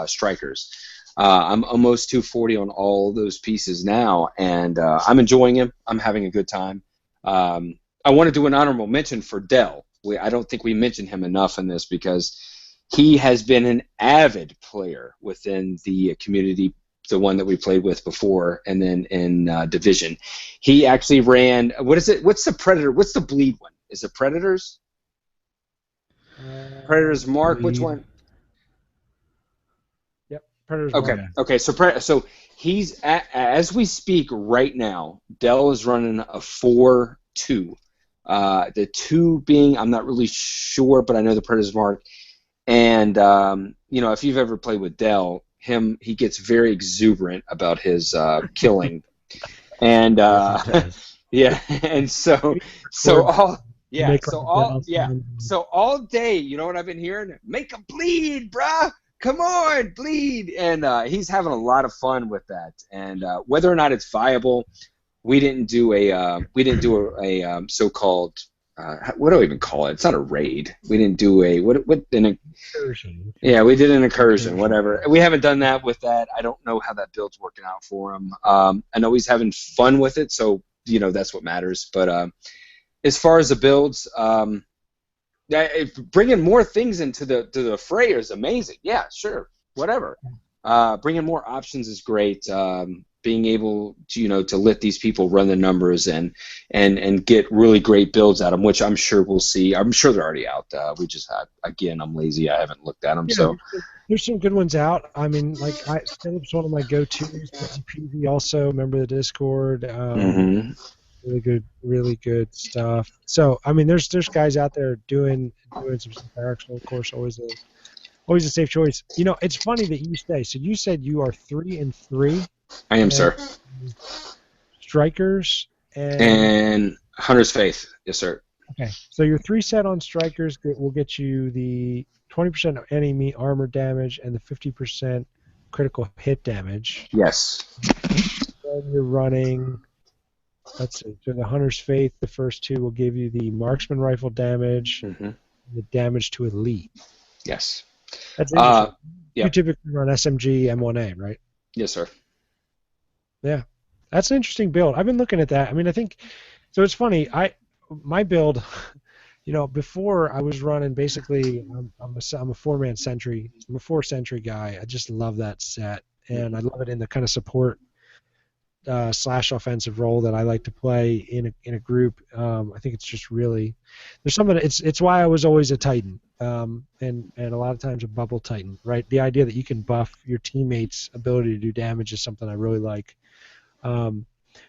Strikers. I'm almost 240 on all those pieces now, and I'm enjoying him. I'm having a good time. I want to do an honorable mention for Dell. I don't think we mentioned him enough in this because he has been an avid player within the community, the one that we played with before, and then in Division. He actually ran, what is it? What's the Predator? What's the bleed one? Is it Predators? Predators Mark, which one? Yep, Predators Okay. Mark. Okay, so he's as we speak right now, Dell is running a 4-2. The 2 being, I'm not really sure, but I know the Predators Mark. And if you've ever played with Dell, he gets very exuberant about his killing. And yeah, and so all day, you know what I've been hearing? Make him bleed, bruh. Come on, bleed. And he's having a lot of fun with that. And whether or not it's viable, we didn't do a so-called what do I even call it? It's not a raid. We didn't do an incursion. Yeah, we did an incursion, whatever. We haven't done that with that. I don't know how that build's working out for him. I know he's having fun with it, so that's what matters. But as far as the builds, bringing more things into the fray is amazing. Yeah, sure, whatever. Bringing more options is great. Being able to to let these people run the numbers and get really great builds out of them, which I'm sure we'll see. I'm sure they're already out. We just had, again, I'm lazy. I haven't looked at them. So there's some good ones out. I mean, Philip's one of my go-tos. PV also, member of the Discord. Really good stuff. So I mean, there's guys out there doing some stuff. Erickson, of course, always a safe choice. It's funny that you say. So you said you are 3-3. I am, sir. Strikers and Hunter's Faith, yes, sir. Okay, so your 3 set on Strikers will get you the 20% enemy armor damage and the 50% critical hit damage. Yes. Then you're running. Let's see. So the Hunter's Faith, the first 2 will give you the marksman rifle damage, and the damage to elite. Yes. That's interesting. You typically run SMG M1A, right? Yes, sir. Yeah, that's an interesting build. I've been looking at that. I mean, I think so. It's funny. My build, before I was running basically. I'm a 4-man sentry. I'm a 4 sentry guy. I just love that set, and I love it in the kind of support slash offensive role that I like to play in a group. I think it's just really there's something. It's why I was always a Titan, and a lot of times a bubble Titan. Right, the idea that you can buff your teammates' ability to do damage is something I really like.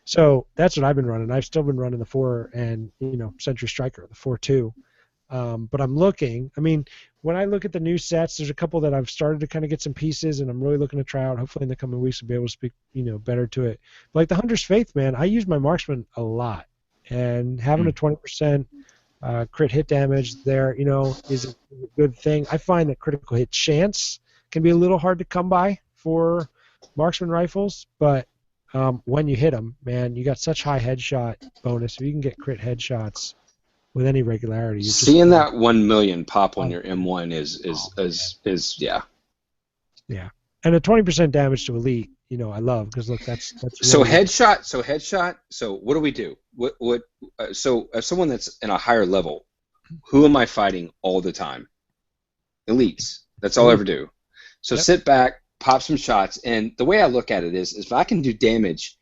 So that's what I've been running. I've still been running the 4 and Sentry Striker, the 4-2. But I'm looking. I mean, when I look at the new sets, there's a couple that I've started to kind of get some pieces, and I'm really looking to try out. Hopefully, in the coming weeks, I'll be able to speak, better to it. Like the Hunter's Faith, man, I use my marksman a lot, and having a 20% crit hit damage there, is a good thing. I find that critical hit chance can be a little hard to come by for marksman rifles, but when you hit them, man, you got such high headshot bonus. If you can get crit headshots with any regularity, seeing that 1 million pop on your M1 is yeah. Yeah, and a 20% damage to elite, I love because look, that's so really headshot. So what do we do? So as someone that's in a higher level, who am I fighting all the time? Elites. That's all I ever do. So sit back, pop some shots, and the way I look at it is if I can do damage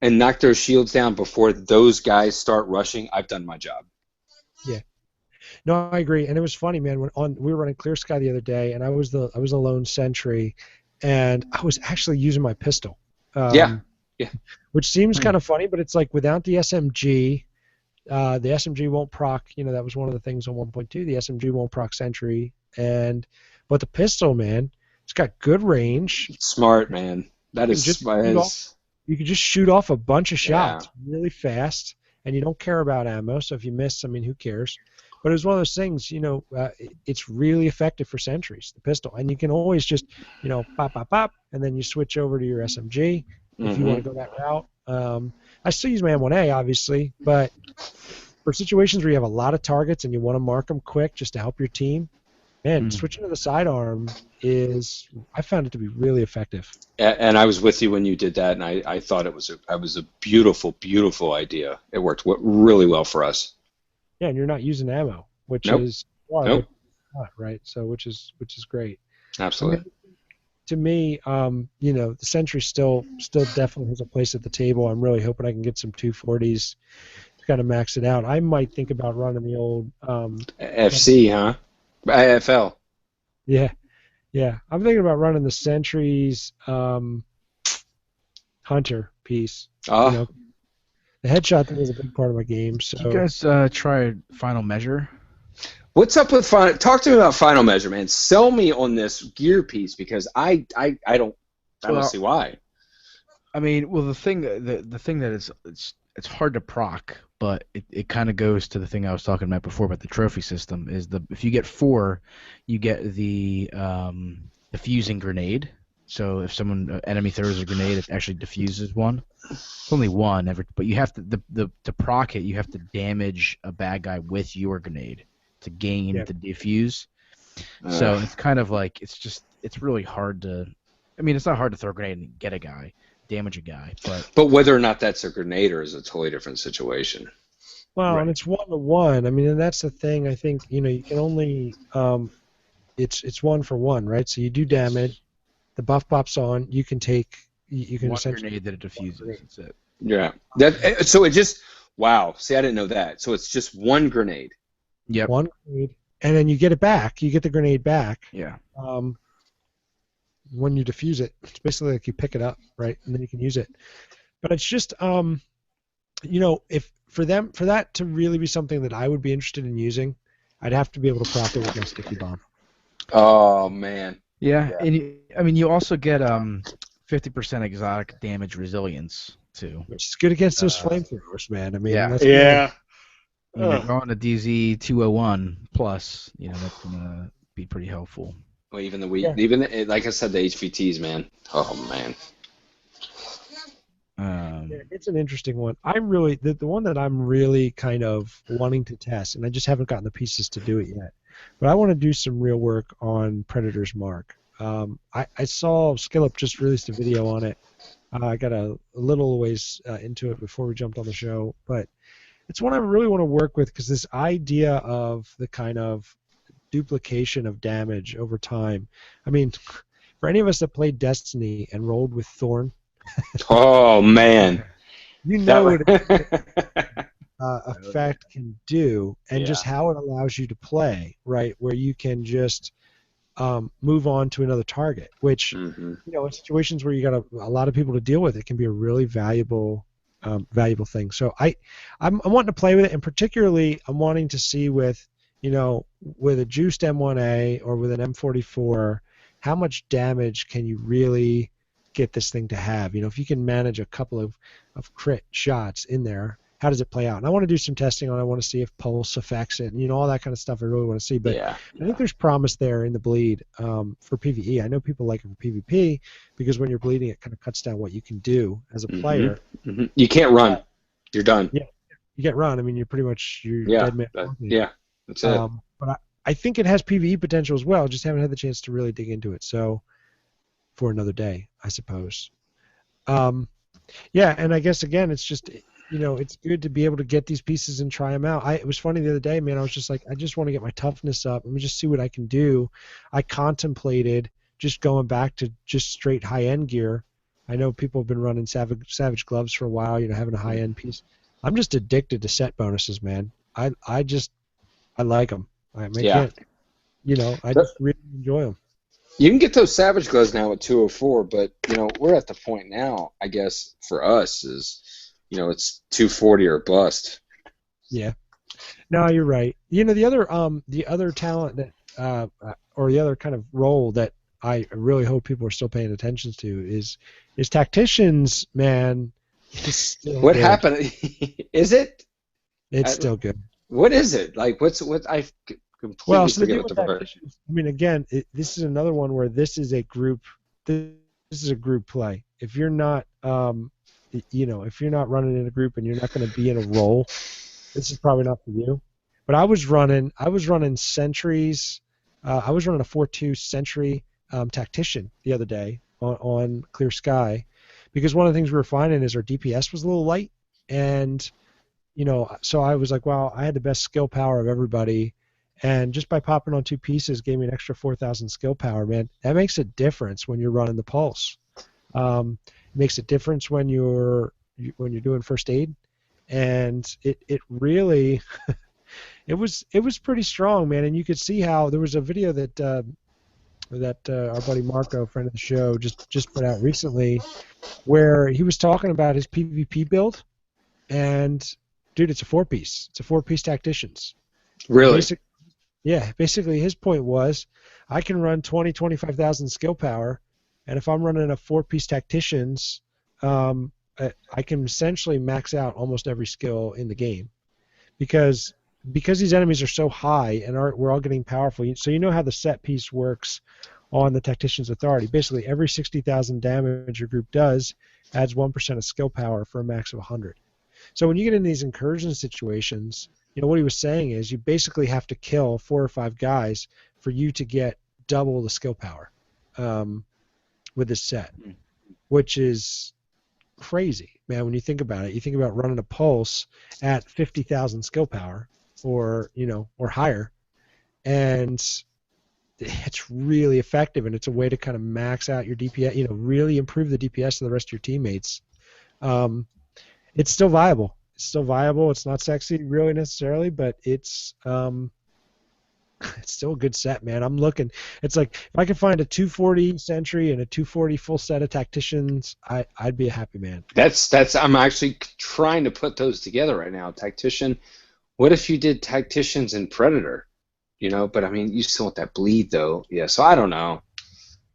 and knock their shields down before those guys start rushing, I've done my job. Yeah. No, I agree, and it was funny, man. We were running Clear Sky the other day, and I was the lone sentry, and I was actually using my pistol. Yeah. Which seems kind of funny, but it's like without the SMG, the SMG won't proc. That was one of the things on 1.2. The SMG won't proc sentry, but the pistol, man, it's got good range. Smart, man. That is you can just shoot off a bunch of shots really fast, and you don't care about ammo. So if you miss, I mean, who cares? But it was one of those things, it's really effective for sentries, the pistol. And you can always just, pop, pop, pop, and then you switch over to your SMG if you want to go that route. I still use my M1A, obviously, but for situations where you have a lot of targets and you want to mark them quick just to help your team, man, switching to the sidearm I found it to be really effective. And I was with you when you did that, and I thought it was a beautiful, beautiful idea. It worked really well for us. Yeah, and you're not using ammo, which is right. So which is great. Absolutely. I mean, to me, the Sentry still definitely has a place at the table. I'm really hoping I can get some 240s to kind of max it out. I might think about running the old FC, huh? AFL. Yeah. I'm thinking about running the Sentry's Hunter piece. Oh. The headshot thing is a big part of my game. So you guys try Final Measure? What's up with Final? Talk to me about Final Measure, man. Sell me on this gear piece because I don't see why. I mean, well, the thing that is it's hard to proc, but it kind of goes to the thing I was talking about before about the trophy system. Is if you get 4, you get the fusing grenade. So if enemy throws a grenade, it actually diffuses one. It's only one, but you have to proc it. You have to damage a bad guy with your grenade to gain the defuse. So it's kind of like it's really hard to. I mean, it's not hard to throw a grenade and get a guy, damage a guy, but whether or not that's a grenade or is a totally different situation. Well, and it's 1-to-1. I mean, and that's the thing. I think you can only it's 1 for 1, right? So you do damage. The buff pops on. You can take. You can one essentially grenade that it diffuses. That's it. Yeah. So it just wow. See, I didn't know that. So it's just one grenade. Yep. One grenade, and then you get it back. You get the grenade back. Yeah. When you defuse it, it's basically like you pick it up, right, and then you can use it. But it's just, if for that to really be something that I would be interested in using, I'd have to be able to proc it with my sticky bomb. Oh man. Yeah. And you also get 50% exotic damage resilience too, which is good against those flamethrowers, man. I mean, that's When you're going to DZ 201 plus, that's gonna be pretty helpful. Well, even like I said, the HVTs, man. Oh man. It's an interesting one. I'm really the one that I'm really kind of wanting to test, and I just haven't gotten the pieces to do it yet. But I want to do some real work on Predator's Mark. I saw Skillup just released a video on it. I got a little ways into it before we jumped on the show, but it's one I really want to work with because this idea of the kind of duplication of damage over time. I mean, for any of us that played Destiny and rolled with Thorn, Oh man, You that know what was. effect can do, and just Yeah. how it allows you to play, right? Where you can just move on to another target, which, Hmm. in situations where you got a lot of people to deal with, it can be a really valuable thing. So I'm wanting to play with it, and particularly I'm wanting to see with a juiced M1A or with an M44, how much damage can you really get this thing to have? If you can manage a couple of crit shots in there, how does it play out? And I want to do some testing on it. I want to see if pulse affects it, and all that kind of stuff I really want to see. But Yeah. I think Yeah. there's promise there in the bleed for PvE. I know people like it for PvP because when you're bleeding, it kind of cuts down what you can do as a Hmm. player. Hmm. You can't run. You're done. Yeah, you get run. I mean, you're Yeah. dead man walking. Yeah. That's it. But I think it has PvE potential as well. Just haven't had the chance to really dig into it. So for another day, I suppose. Um, yeah, and I guess again, it's just it's good to be able to get these pieces and try them out. It was funny the other day, man. I was just like, I just want to get my toughness up. Let me just see what I can do. I contemplated just going back to just straight high end gear. I know people have been running Savage gloves for a while. Having a high end piece. I'm just addicted to set bonuses, man. I like them. I Yeah. can't. I just really enjoy them. You can get those Savage gloves now at 204, but we're at the point now, I guess, for us is, it's 240 or bust. Yeah. No, you're right. The other talent that or the other kind of role that I really hope people are still paying attention to is tacticians, man, is still What good. happened? Is it? It's I, still good. what is it? Like, what? I Well, completely so the forget deal what with the preparation. tacticians, I mean, again, this is another one where this is a group. This is a group play. If you're not, if you're not running in a group and you're not going to be in a role, this is probably not for you. But I was running sentries. I was running a 4-2 sentry tactician the other day on Clear Sky, because one of the things we were finding is our DPS was a little light, and so I was like, wow, I had the best skill power of everybody, and just by popping on two pieces gave me an extra 4,000 skill power, man. That makes a difference when you're running the pulse. It makes a difference when you're doing first aid, and it really it was pretty strong, man. And you could see how there was a video that our buddy Marco, friend of the show, just put out recently, where he was talking about his PvP build. And dude, it's a four-piece. It's a four-piece tacticians. And Really? basically his point was, I can run 25,000 skill power, and if I'm running a four-piece tacticians, I can essentially max out almost every skill in the game, because these enemies are so high and we're all getting powerful. So you know how the set piece works on the Tactician's Authority. Basically, every 60,000 damage your group does adds 1% of skill power for a max of 100. So when you get in these incursion situations, what he was saying is you basically have to kill 4 or 5 guys for you to get double the skill power with this set, which is crazy, man. When you think about it, you think about running a pulse at 50,000 skill power, or higher, and it's really effective, and it's a way to kind of max out your DPS, really improve the DPS of the rest of your teammates. It's still viable. It's not sexy really necessarily, but it's still a good set, man. I'm looking. It's like if I could find a 240 sentry and a 240 full set of tacticians, I'd be a happy man. That's. I'm actually trying to put those together right now. Tactician. What if you did tacticians and predator? But I mean, you still want that bleed though. Yeah. So I don't know,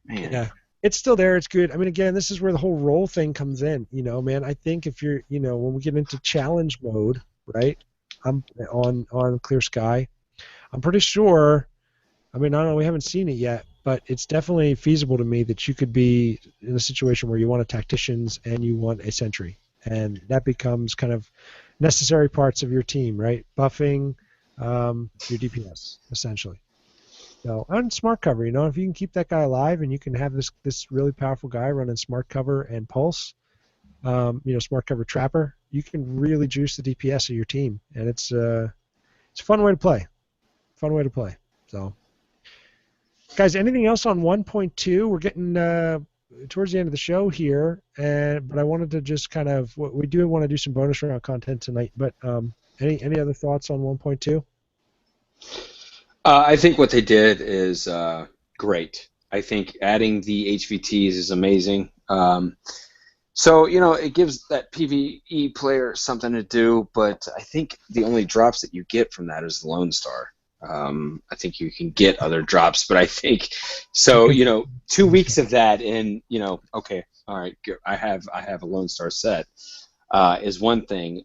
man. Yeah. It's still there. It's good. I mean, again, this is where the whole role thing comes in. Man, I think if you're, when we get into challenge mode, right? I'm on Clear Sky. I'm pretty sure. I mean, I don't know. We haven't seen it yet, but it's definitely feasible to me that you could be in a situation where you want a tacticians and you want a sentry, and that becomes kind of necessary parts of your team, right? Buffing your DPS essentially. So, and smart cover, if you can keep that guy alive and you can have this really powerful guy running smart cover and pulse, smart cover trapper, you can really juice the DPS of your team, and it's a fun way to play. Fun way to play. So, guys, anything else on 1.2? We're getting towards the end of the show here, but I wanted to just kind of we do want to do some bonus round content tonight. But any other thoughts on 1.2? I think what they did is great. I think adding the HVTs is amazing. So, it gives that PvE player something to do, but I think the only drops that you get from that is the Lone Star. I think you can get other drops, but I think so. 2 weeks of that, and okay, all right, good. I have a Lone Star set is one thing.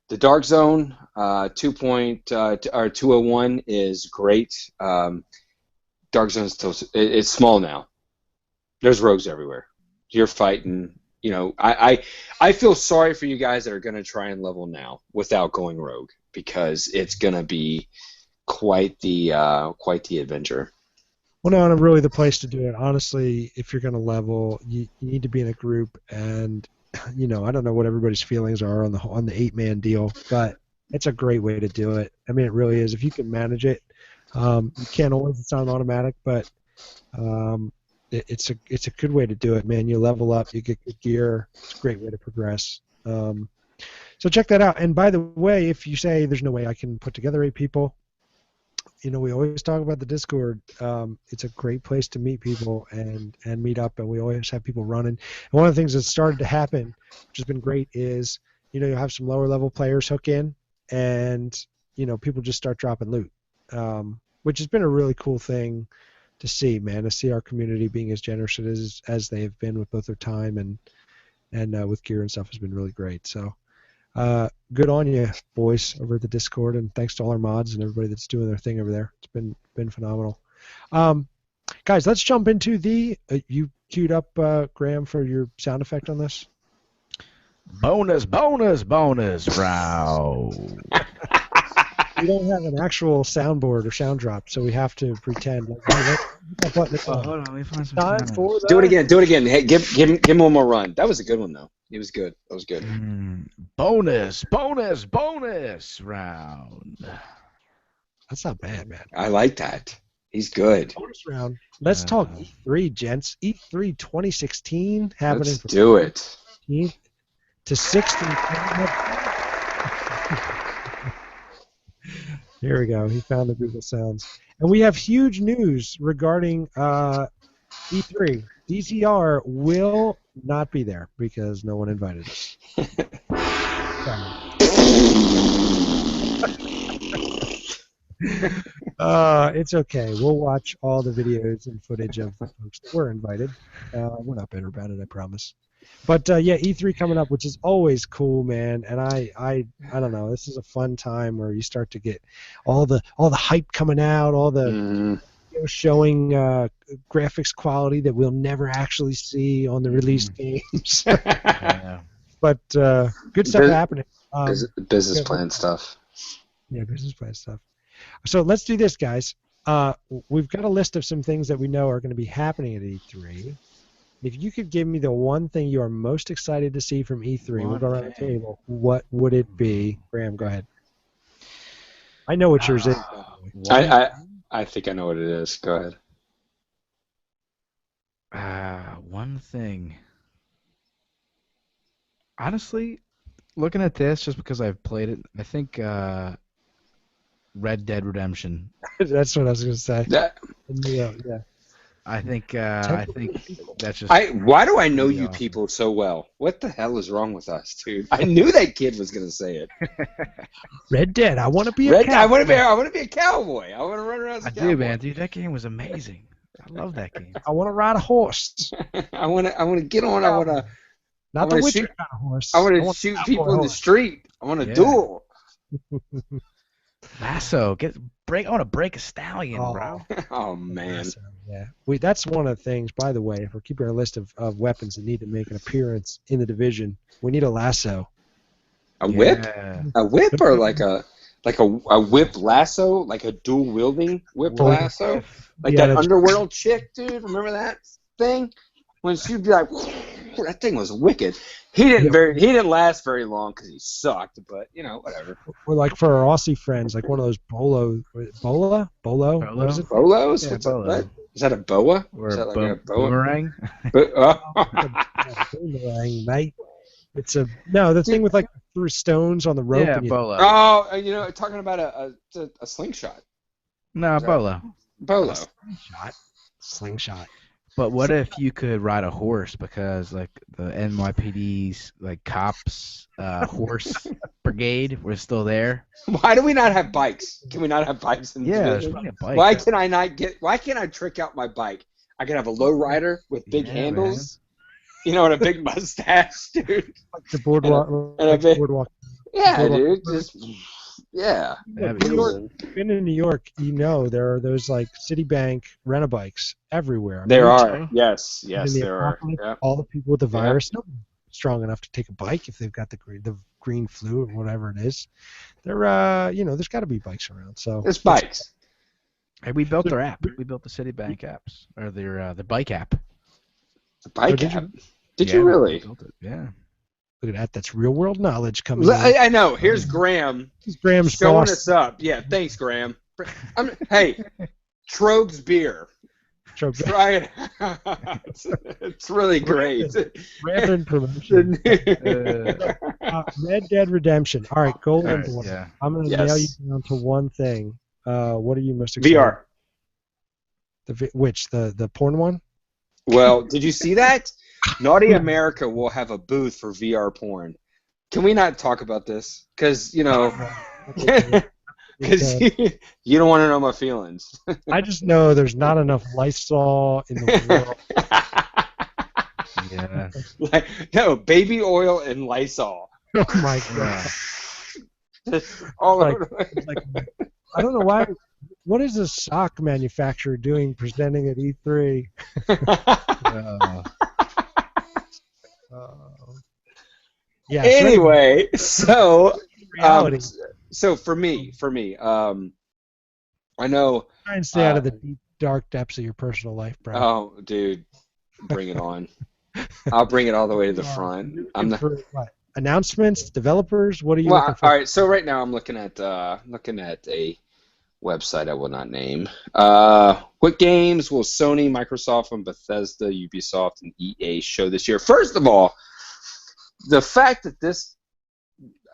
The Dark Zone 201 is great. Dark Zone is still it's small now. There's rogues everywhere. You're fighting. I feel sorry for you guys that are going to try and level now without going rogue, because it's going to be quite the adventure. Well, no, and really the place to do it. Honestly, if you're going to level, you need to be in a group, and I don't know what everybody's feelings are on the 8-man deal, but it's a great way to do it. I mean, it really is. If you can manage it, you can't always. It's not automatic, but it's a good way to do it, man. You level up, you get good gear. It's a great way to progress. So check that out. And by the way, if you say there's no way I can put together 8 people, we always talk about the Discord. It's a great place to meet people and meet up, and we always have people running. And one of the things that's started to happen, which has been great, is you'll have some lower level players hook in, and people just start dropping loot, which has been a really cool thing to see, man. To see our community being as generous as they have been with both their time and with gear and stuff has been really great. So good on you, boys, over at the Discord, and thanks to all our mods and everybody that's doing their thing over there. It's been phenomenal. Guys, let's jump into the you queued up Graham for your sound effect on this. Bonus round. We don't have an actual soundboard or sound drop, so we have to pretend. Like, hold on, let me find some time sound. for that. Do it again. Hey, give him one more run. That was a good one, though. It was good. That was good. Bonus round. That's not bad, man. I like that. He's good. Bonus round. Let's talk E3, gents. E3 2016 happening. Let's do it. 15th to 16th. Here we go. He found the Google Sounds. And we have huge news regarding E3. DTR will not be there because no one invited us. It's okay. We'll watch all the videos and footage of the folks that were invited. We're not bitter about it, I promise. But yeah, E3 coming up, which is always cool, man. And I don't know. This is a fun time where you start to get all the hype coming out, all the showing graphics quality that we'll never actually see on the released games. Yeah. But good stuff happening. Business plan stuff. Yeah, business plan stuff. So let's do this, guys. We've got a list of some things that we know are going to be happening at E3. If you could give me the one thing you are most excited to see from E3, we'll go around the table. What would it be? Graham, go ahead. I know what yours is. I think I know what it is. Go ahead. One thing. Honestly, looking at this, just because I've played it, I think Red Dead Redemption. That's what I was going to say. Yeah. I think that's just. Why do I know you people so well? What the hell is wrong with us, dude? I knew that kid was gonna say it. Red Dead. I want to be a cowboy. I want to be a cowboy. I want to run around as a cowboy. I do, man. Dude, that game was amazing. I love that game. I want to ride a horse. I want to get on. I want to. Not the Witcher kind of horse. I want to shoot people in the street. I want to duel. Lasso. I want to break a stallion, bro. Oh man. Lasso, yeah. That's one of the things. By the way, if we're keeping our list of weapons that need to make an appearance in the division, we need a lasso. A whip? A whip, or like a whip lasso, like a dual wielding whip lasso, like that Underworld chick, dude. Remember that thing when she'd be like, that thing was wicked. He didn't last very long because he sucked, but whatever. Or like for our Aussie friends, like one of those Bola? What is it? Bolos? Yeah, What's Bolo? Is that a boa? Or Is that like a boa? boomerang? Boomerang, mate. It's the thing with like through stones on the rope Yeah, and you. bolo. Oh, talking about a slingshot. No, Is that bolo. bolo? Slingshot. But what if you could ride a horse because like the NYPD's like cops horse brigade was still there? Why do we not have bikes? Can we not have bikes in the Yeah, there's division? plenty of bikes. Why can I not get? Why can't I trick out my bike? I can have a low rider with big Yeah, handles, and a big mustache, dude. Like the boardwalk. And a like big, boardwalk. yeah, boardwalk. dude. Just yeah. That'd be New York, cool. if you've been in New York, there are those like Citibank rent-a-bikes everywhere. I mean, There we are. Oh. Yes, in yes, the there are. apocalypse, Yeah. all the people with the virus, nobody's strong enough to take a bike if they've got the green flu or whatever it is. They're there's got to be bikes around. So It's bikes. Hey, we built their app. We built the Citibank apps or their the bike app. The bike did app. you? Did Yeah, you we really? built it. Yeah. Look at that. That's real world knowledge coming in. I know. Here's Graham This is Graham's showing boss. us up. Yeah, thanks, Graham. Hey, Trogues beer. Try it. It's really great. Random promotion. Uh, Red Dead Redemption. All right, Golden Alright, Boy. yeah. I'm going to Yes. nail you down to one thing. What are you most excited VR. Which? The porn one? Well, did you see that? Naughty America will have a booth for VR porn. Can we not talk about this? Because, because you don't want to know my feelings. I just know there's not enough Lysol in the world. Yeah. No, baby oil and Lysol. Oh my god! All Like- over the Like, I don't know why. What is a sock manufacturer doing presenting at E3? Yeah. Anyway, so reality. so for me, I know. Try and stay out of the deep, dark depths of your personal life, bro. Oh, dude, bring it on. I'll bring it all the way to the front. I'm not. For what? Announcements, developers. What are you Well, looking for? all right. So right now I'm looking at a website I will not name. What games will Sony, Microsoft, and Bethesda, Ubisoft, and EA show this year? First of all, the fact that this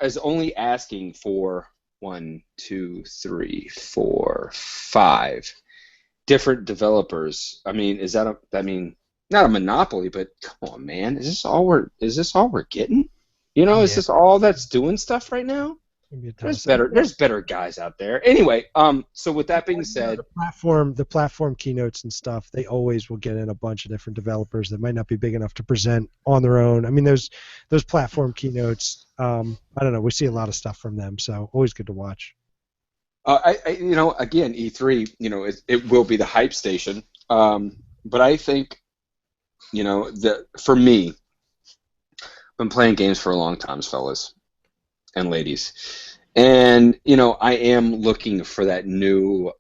is only asking for 1, 2, 3, 4, 5 different developers. I mean, is that not a monopoly, but come on, man, is this all we're getting? Is this all that's doing stuff right now? There's better guys out there. Anyway, so with that being said, the platform keynotes and stuff, they always will get in a bunch of different developers that might not be big enough to present on their own. I mean, those platform keynotes, I don't know, we see a lot of stuff from them, so always good to watch. again, E3, it will be the hype station. But I think, for me, I've been playing games for a long time, fellas and ladies, and I am looking for that new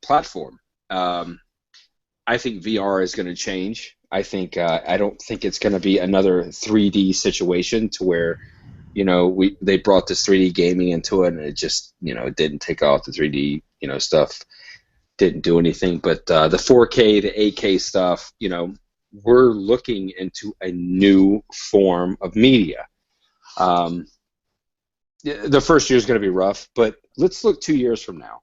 platform. I think VR is going to change. I think I don't think it's going to be another 3D situation to where they brought this 3D gaming into it and it just it didn't take off. The 3D stuff didn't do anything, but the 4K, the 8K stuff, we're looking into a new form of media. The first year is going to be rough, but let's look 2 years from now.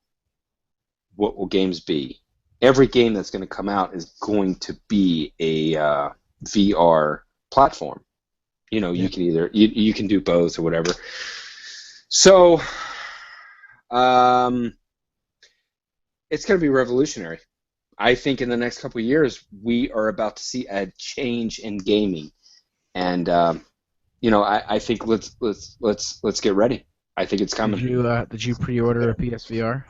What will games be? Every game that's going to come out is going to be a VR platform. You can either you can do both or whatever. So, it's going to be revolutionary. I think in the next couple of years we are about to see a change in gaming, and I think let's get ready. I think it's coming. Did you pre-order a PSVR?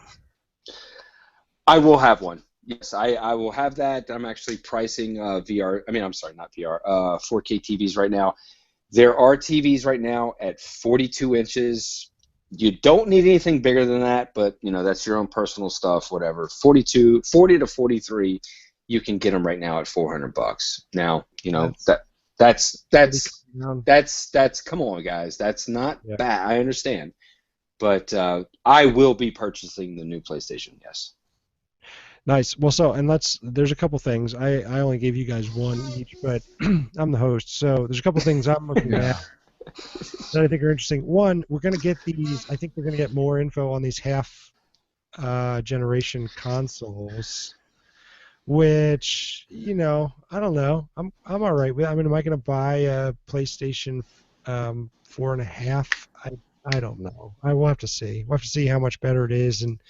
I will have one. Yes, I will have that. I'm actually pricing VR. I mean, I'm sorry, not VR. 4K TVs right now. There are TVs right now at 42 inches. You don't need anything bigger than that, but that's your own personal stuff. Whatever. 40 to 43, you can get them right now at $400. Now, that's come on, guys. That's not bad. I understand, but I will be purchasing the new PlayStation. Yes. Nice. Well, so and there's a couple things. I only gave you guys one each, but I'm the host, so there's a couple things I'm looking at Yeah. that I think are interesting. One, we're going to get these. I think we're going to get more info on these half generation consoles, which I don't know. I'm all right with. I mean, am I going to buy a PlayStation 4.5? I don't know. I will have to see. We'll have to see how much better it is, and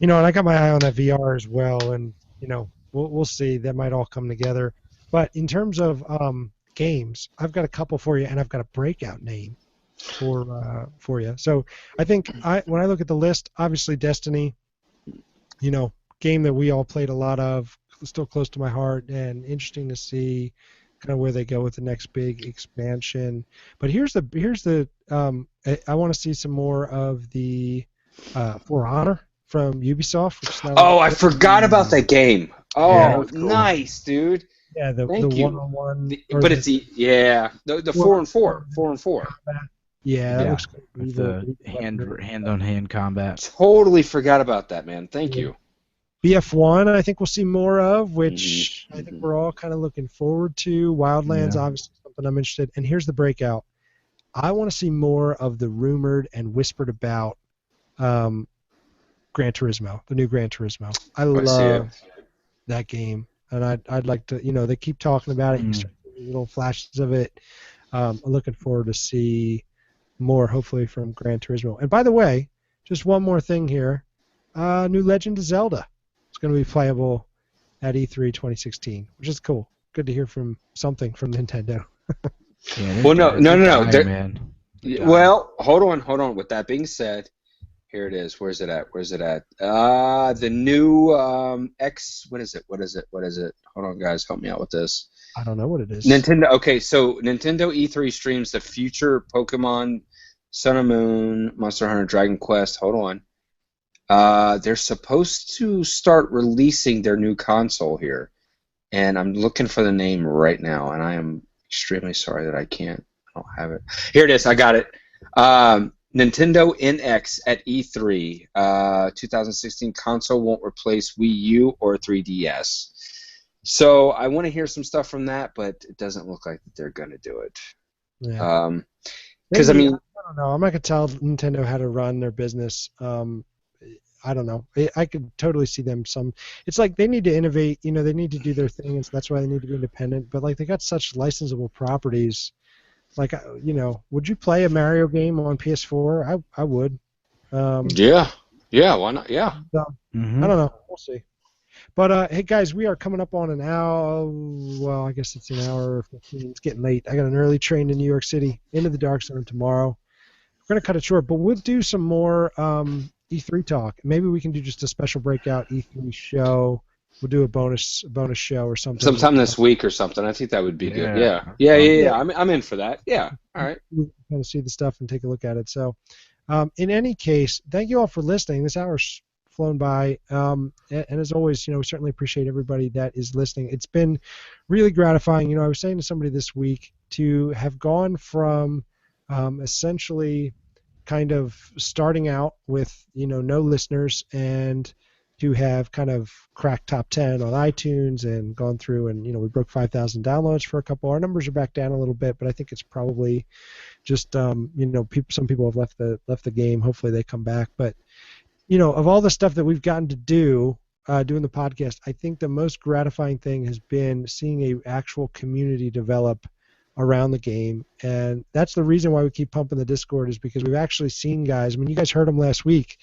and I got my eye on that VR as well, and we'll see. That might all come together. But in terms of games, I've got a couple for you, and I've got a breakout name for you. So I think when I look at the list, obviously Destiny, game that we all played a lot of, still close to my heart, and interesting to see kind of where they go with the next big expansion. But here's the I want to see some more of the For Honor from Ubisoft, which is now Oh, I forgot about that game. Yeah, Oh, that's cool. nice, dude. yeah the Thank you. one-on-one But it's the 4-4, 4-4. combat. Yeah, that Yeah, looks good. with the hand-on-hand combat. Totally forgot about that, man. Thank you. BF1, I think we'll see more of, which I think we're all kind of looking forward to. Wildlands, Yeah. obviously, something I'm interested in. And here's the breakout. I want to see more of the rumored and whispered about Gran Turismo, the new Gran Turismo. I love that game, and I'd like to, they keep talking about it. You start seeing little flashes of it. I'm looking forward to see more, hopefully, from Gran Turismo. And by the way, just one more thing here. New Legend of Zelda. It's going to be playable at E3 2016, which is cool. Good to hear something from Nintendo. Yeah, Well, no. dying, man. Well, hold on. With that being said, here it is. Where's it at? The new X. What is it? Hold on, guys. Help me out with this. I don't know what it is. Nintendo. Okay, so Nintendo E3 streams the future Pokemon Sun and Moon, Monster Hunter, Dragon Quest. Hold on. They're supposed to start releasing their new console here, and I'm looking for the name right now, and I am extremely sorry that I don't have it. Here it is. I got it. Nintendo NX at E3 2016 console won't replace Wii U or 3DS. So I want to hear some stuff from that, but it doesn't look like they're going to do it. Yeah. Because I mean, I don't know. I'm not gonna tell Nintendo how to run their business. I don't know. I could totally see them. It's like they need to innovate. They need to do their thing, and so that's why they need to be independent. But like they got such licensable properties. Like would you play a Mario game on PS4? I would. Yeah. Why not? Yeah. So, I don't know. We'll see. But hey guys, we are coming up on an hour. Well, I guess it's an hour 15. It's getting late. I got an early train to New York City into the dark zone tomorrow. We're gonna cut it short, but we'll do some more E3 talk. Maybe we can do just a special breakout E3 show. We'll do a bonus show or something. Sometime this week or something. I think that would be good. Yeah. I'm in for that. Yeah. All right. We can kind of see the stuff and take a look at it. So, in any case, thank you all for listening. This hour's flown by, and as always, we certainly appreciate everybody that is listening. It's been really gratifying. I was saying to somebody this week to have gone from essentially kind of starting out with no listeners and to have kind of cracked top 10 on iTunes and gone through and we broke 5,000 downloads for a couple. Our numbers are back down a little bit, but I think it's probably just some people have left the game. Hopefully they come back, but of all the stuff that we've gotten to do doing the podcast, I think the most gratifying thing has been seeing a actual community develop around the game, and that's the reason why we keep pumping the Discord, is because we've actually seen guys. I mean, you guys heard them last week,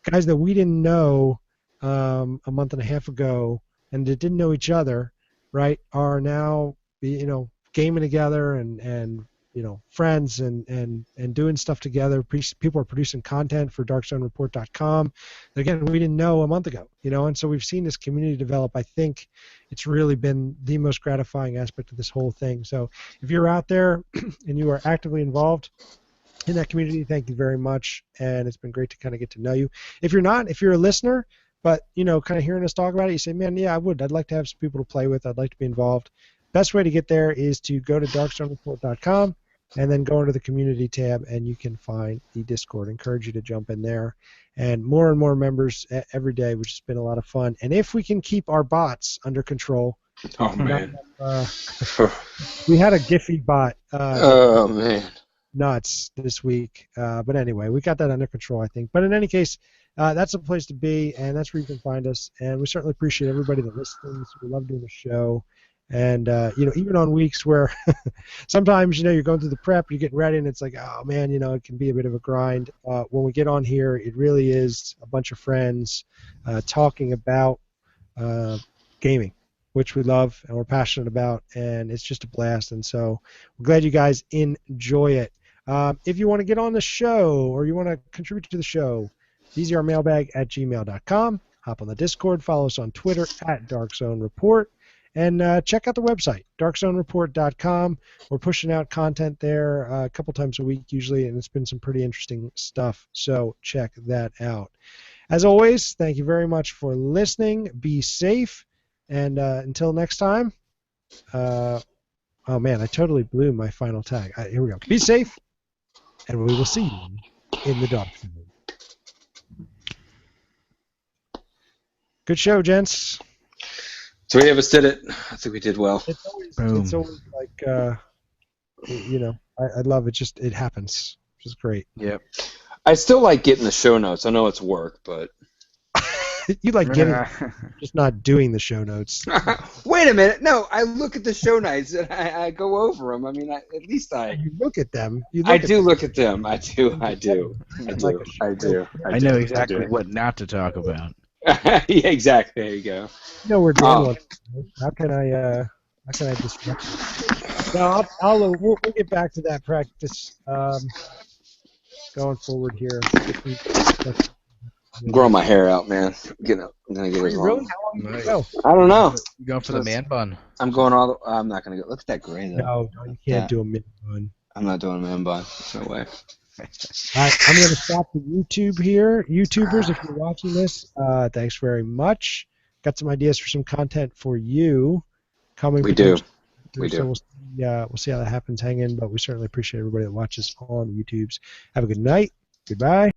guys that we didn't know a month and a half ago and that didn't know each other, right, are now gaming together and friends and doing stuff together. People are producing content for DarkZoneReport.com. Again, we didn't know a month ago, and so we've seen this community develop. I think it's really been the most gratifying aspect of this whole thing. So if you're out there and you are actively involved in that community, thank you very much, and it's been great to kind of get to know you. If you're not, if you're a listener, but kind of hearing us talk about it, you say, man, yeah, I'd like to have some people to play with. I'd like to be involved. Best way to get there is to go to DarkZoneReport.com. and then go into the community tab, and you can find the Discord. I encourage you to jump in there. And more members every day, which has been a lot of fun. And if we can keep our bots under control, Oh man. we had a Giphy bot. Oh man. Nuts this week. But anyway, we got that under control, I think. But in any case, that's a place to be, and that's where you can find us. And we certainly appreciate everybody that listens. We love doing the show. And, even on weeks where sometimes, you're going through the prep, you're getting ready, and it's like, oh, man, it can be a bit of a grind. When we get on here, it really is a bunch of friends talking about gaming, which we love and we're passionate about, and it's just a blast. And so we're glad you guys enjoy it. If you want to get on the show or you want to contribute to the show, DZRmailbag@gmail.com. Hop on the Discord. Follow us on Twitter @DarkZoneReport. And check out the website, darkzonereport.com. We're pushing out content there a couple times a week usually, and it's been some pretty interesting stuff. So check that out. As always, thank you very much for listening. Be safe. And until next time, oh man, I totally blew my final tag. Here we go. Be safe, and we will see you in the dark zone. Good show, gents. Three of us did it. I think we did well. It's always like, I love it. Just it happens, which is great. Yep. I still like getting the show notes. I know it's work, but You like getting, just not doing the show notes. wait a minute. No, I look at the show notes and I go over them. I mean, at least You look at them. I do look at them. I do. I know exactly what not to talk about. Yeah, exactly. There you go. We're doing How can I disrupt you? No, we'll get back to that practice going forward here. I'm growing my hair out, man. I'm gonna get it long. Really? How long are you going to go? I don't know. You going for the man bun? I'm going all. I'm not gonna go. Look at that gray though. No, you can't do a mid bun. I'm not doing a man bun. There's no way. All right, I'm going to stop the YouTube here. YouTubers, if you're watching this, thanks very much. Got some ideas for some content for you coming. We do. So we'll see how that happens. Hang in, but we certainly appreciate everybody that watches on YouTubes. Have a good night. Goodbye.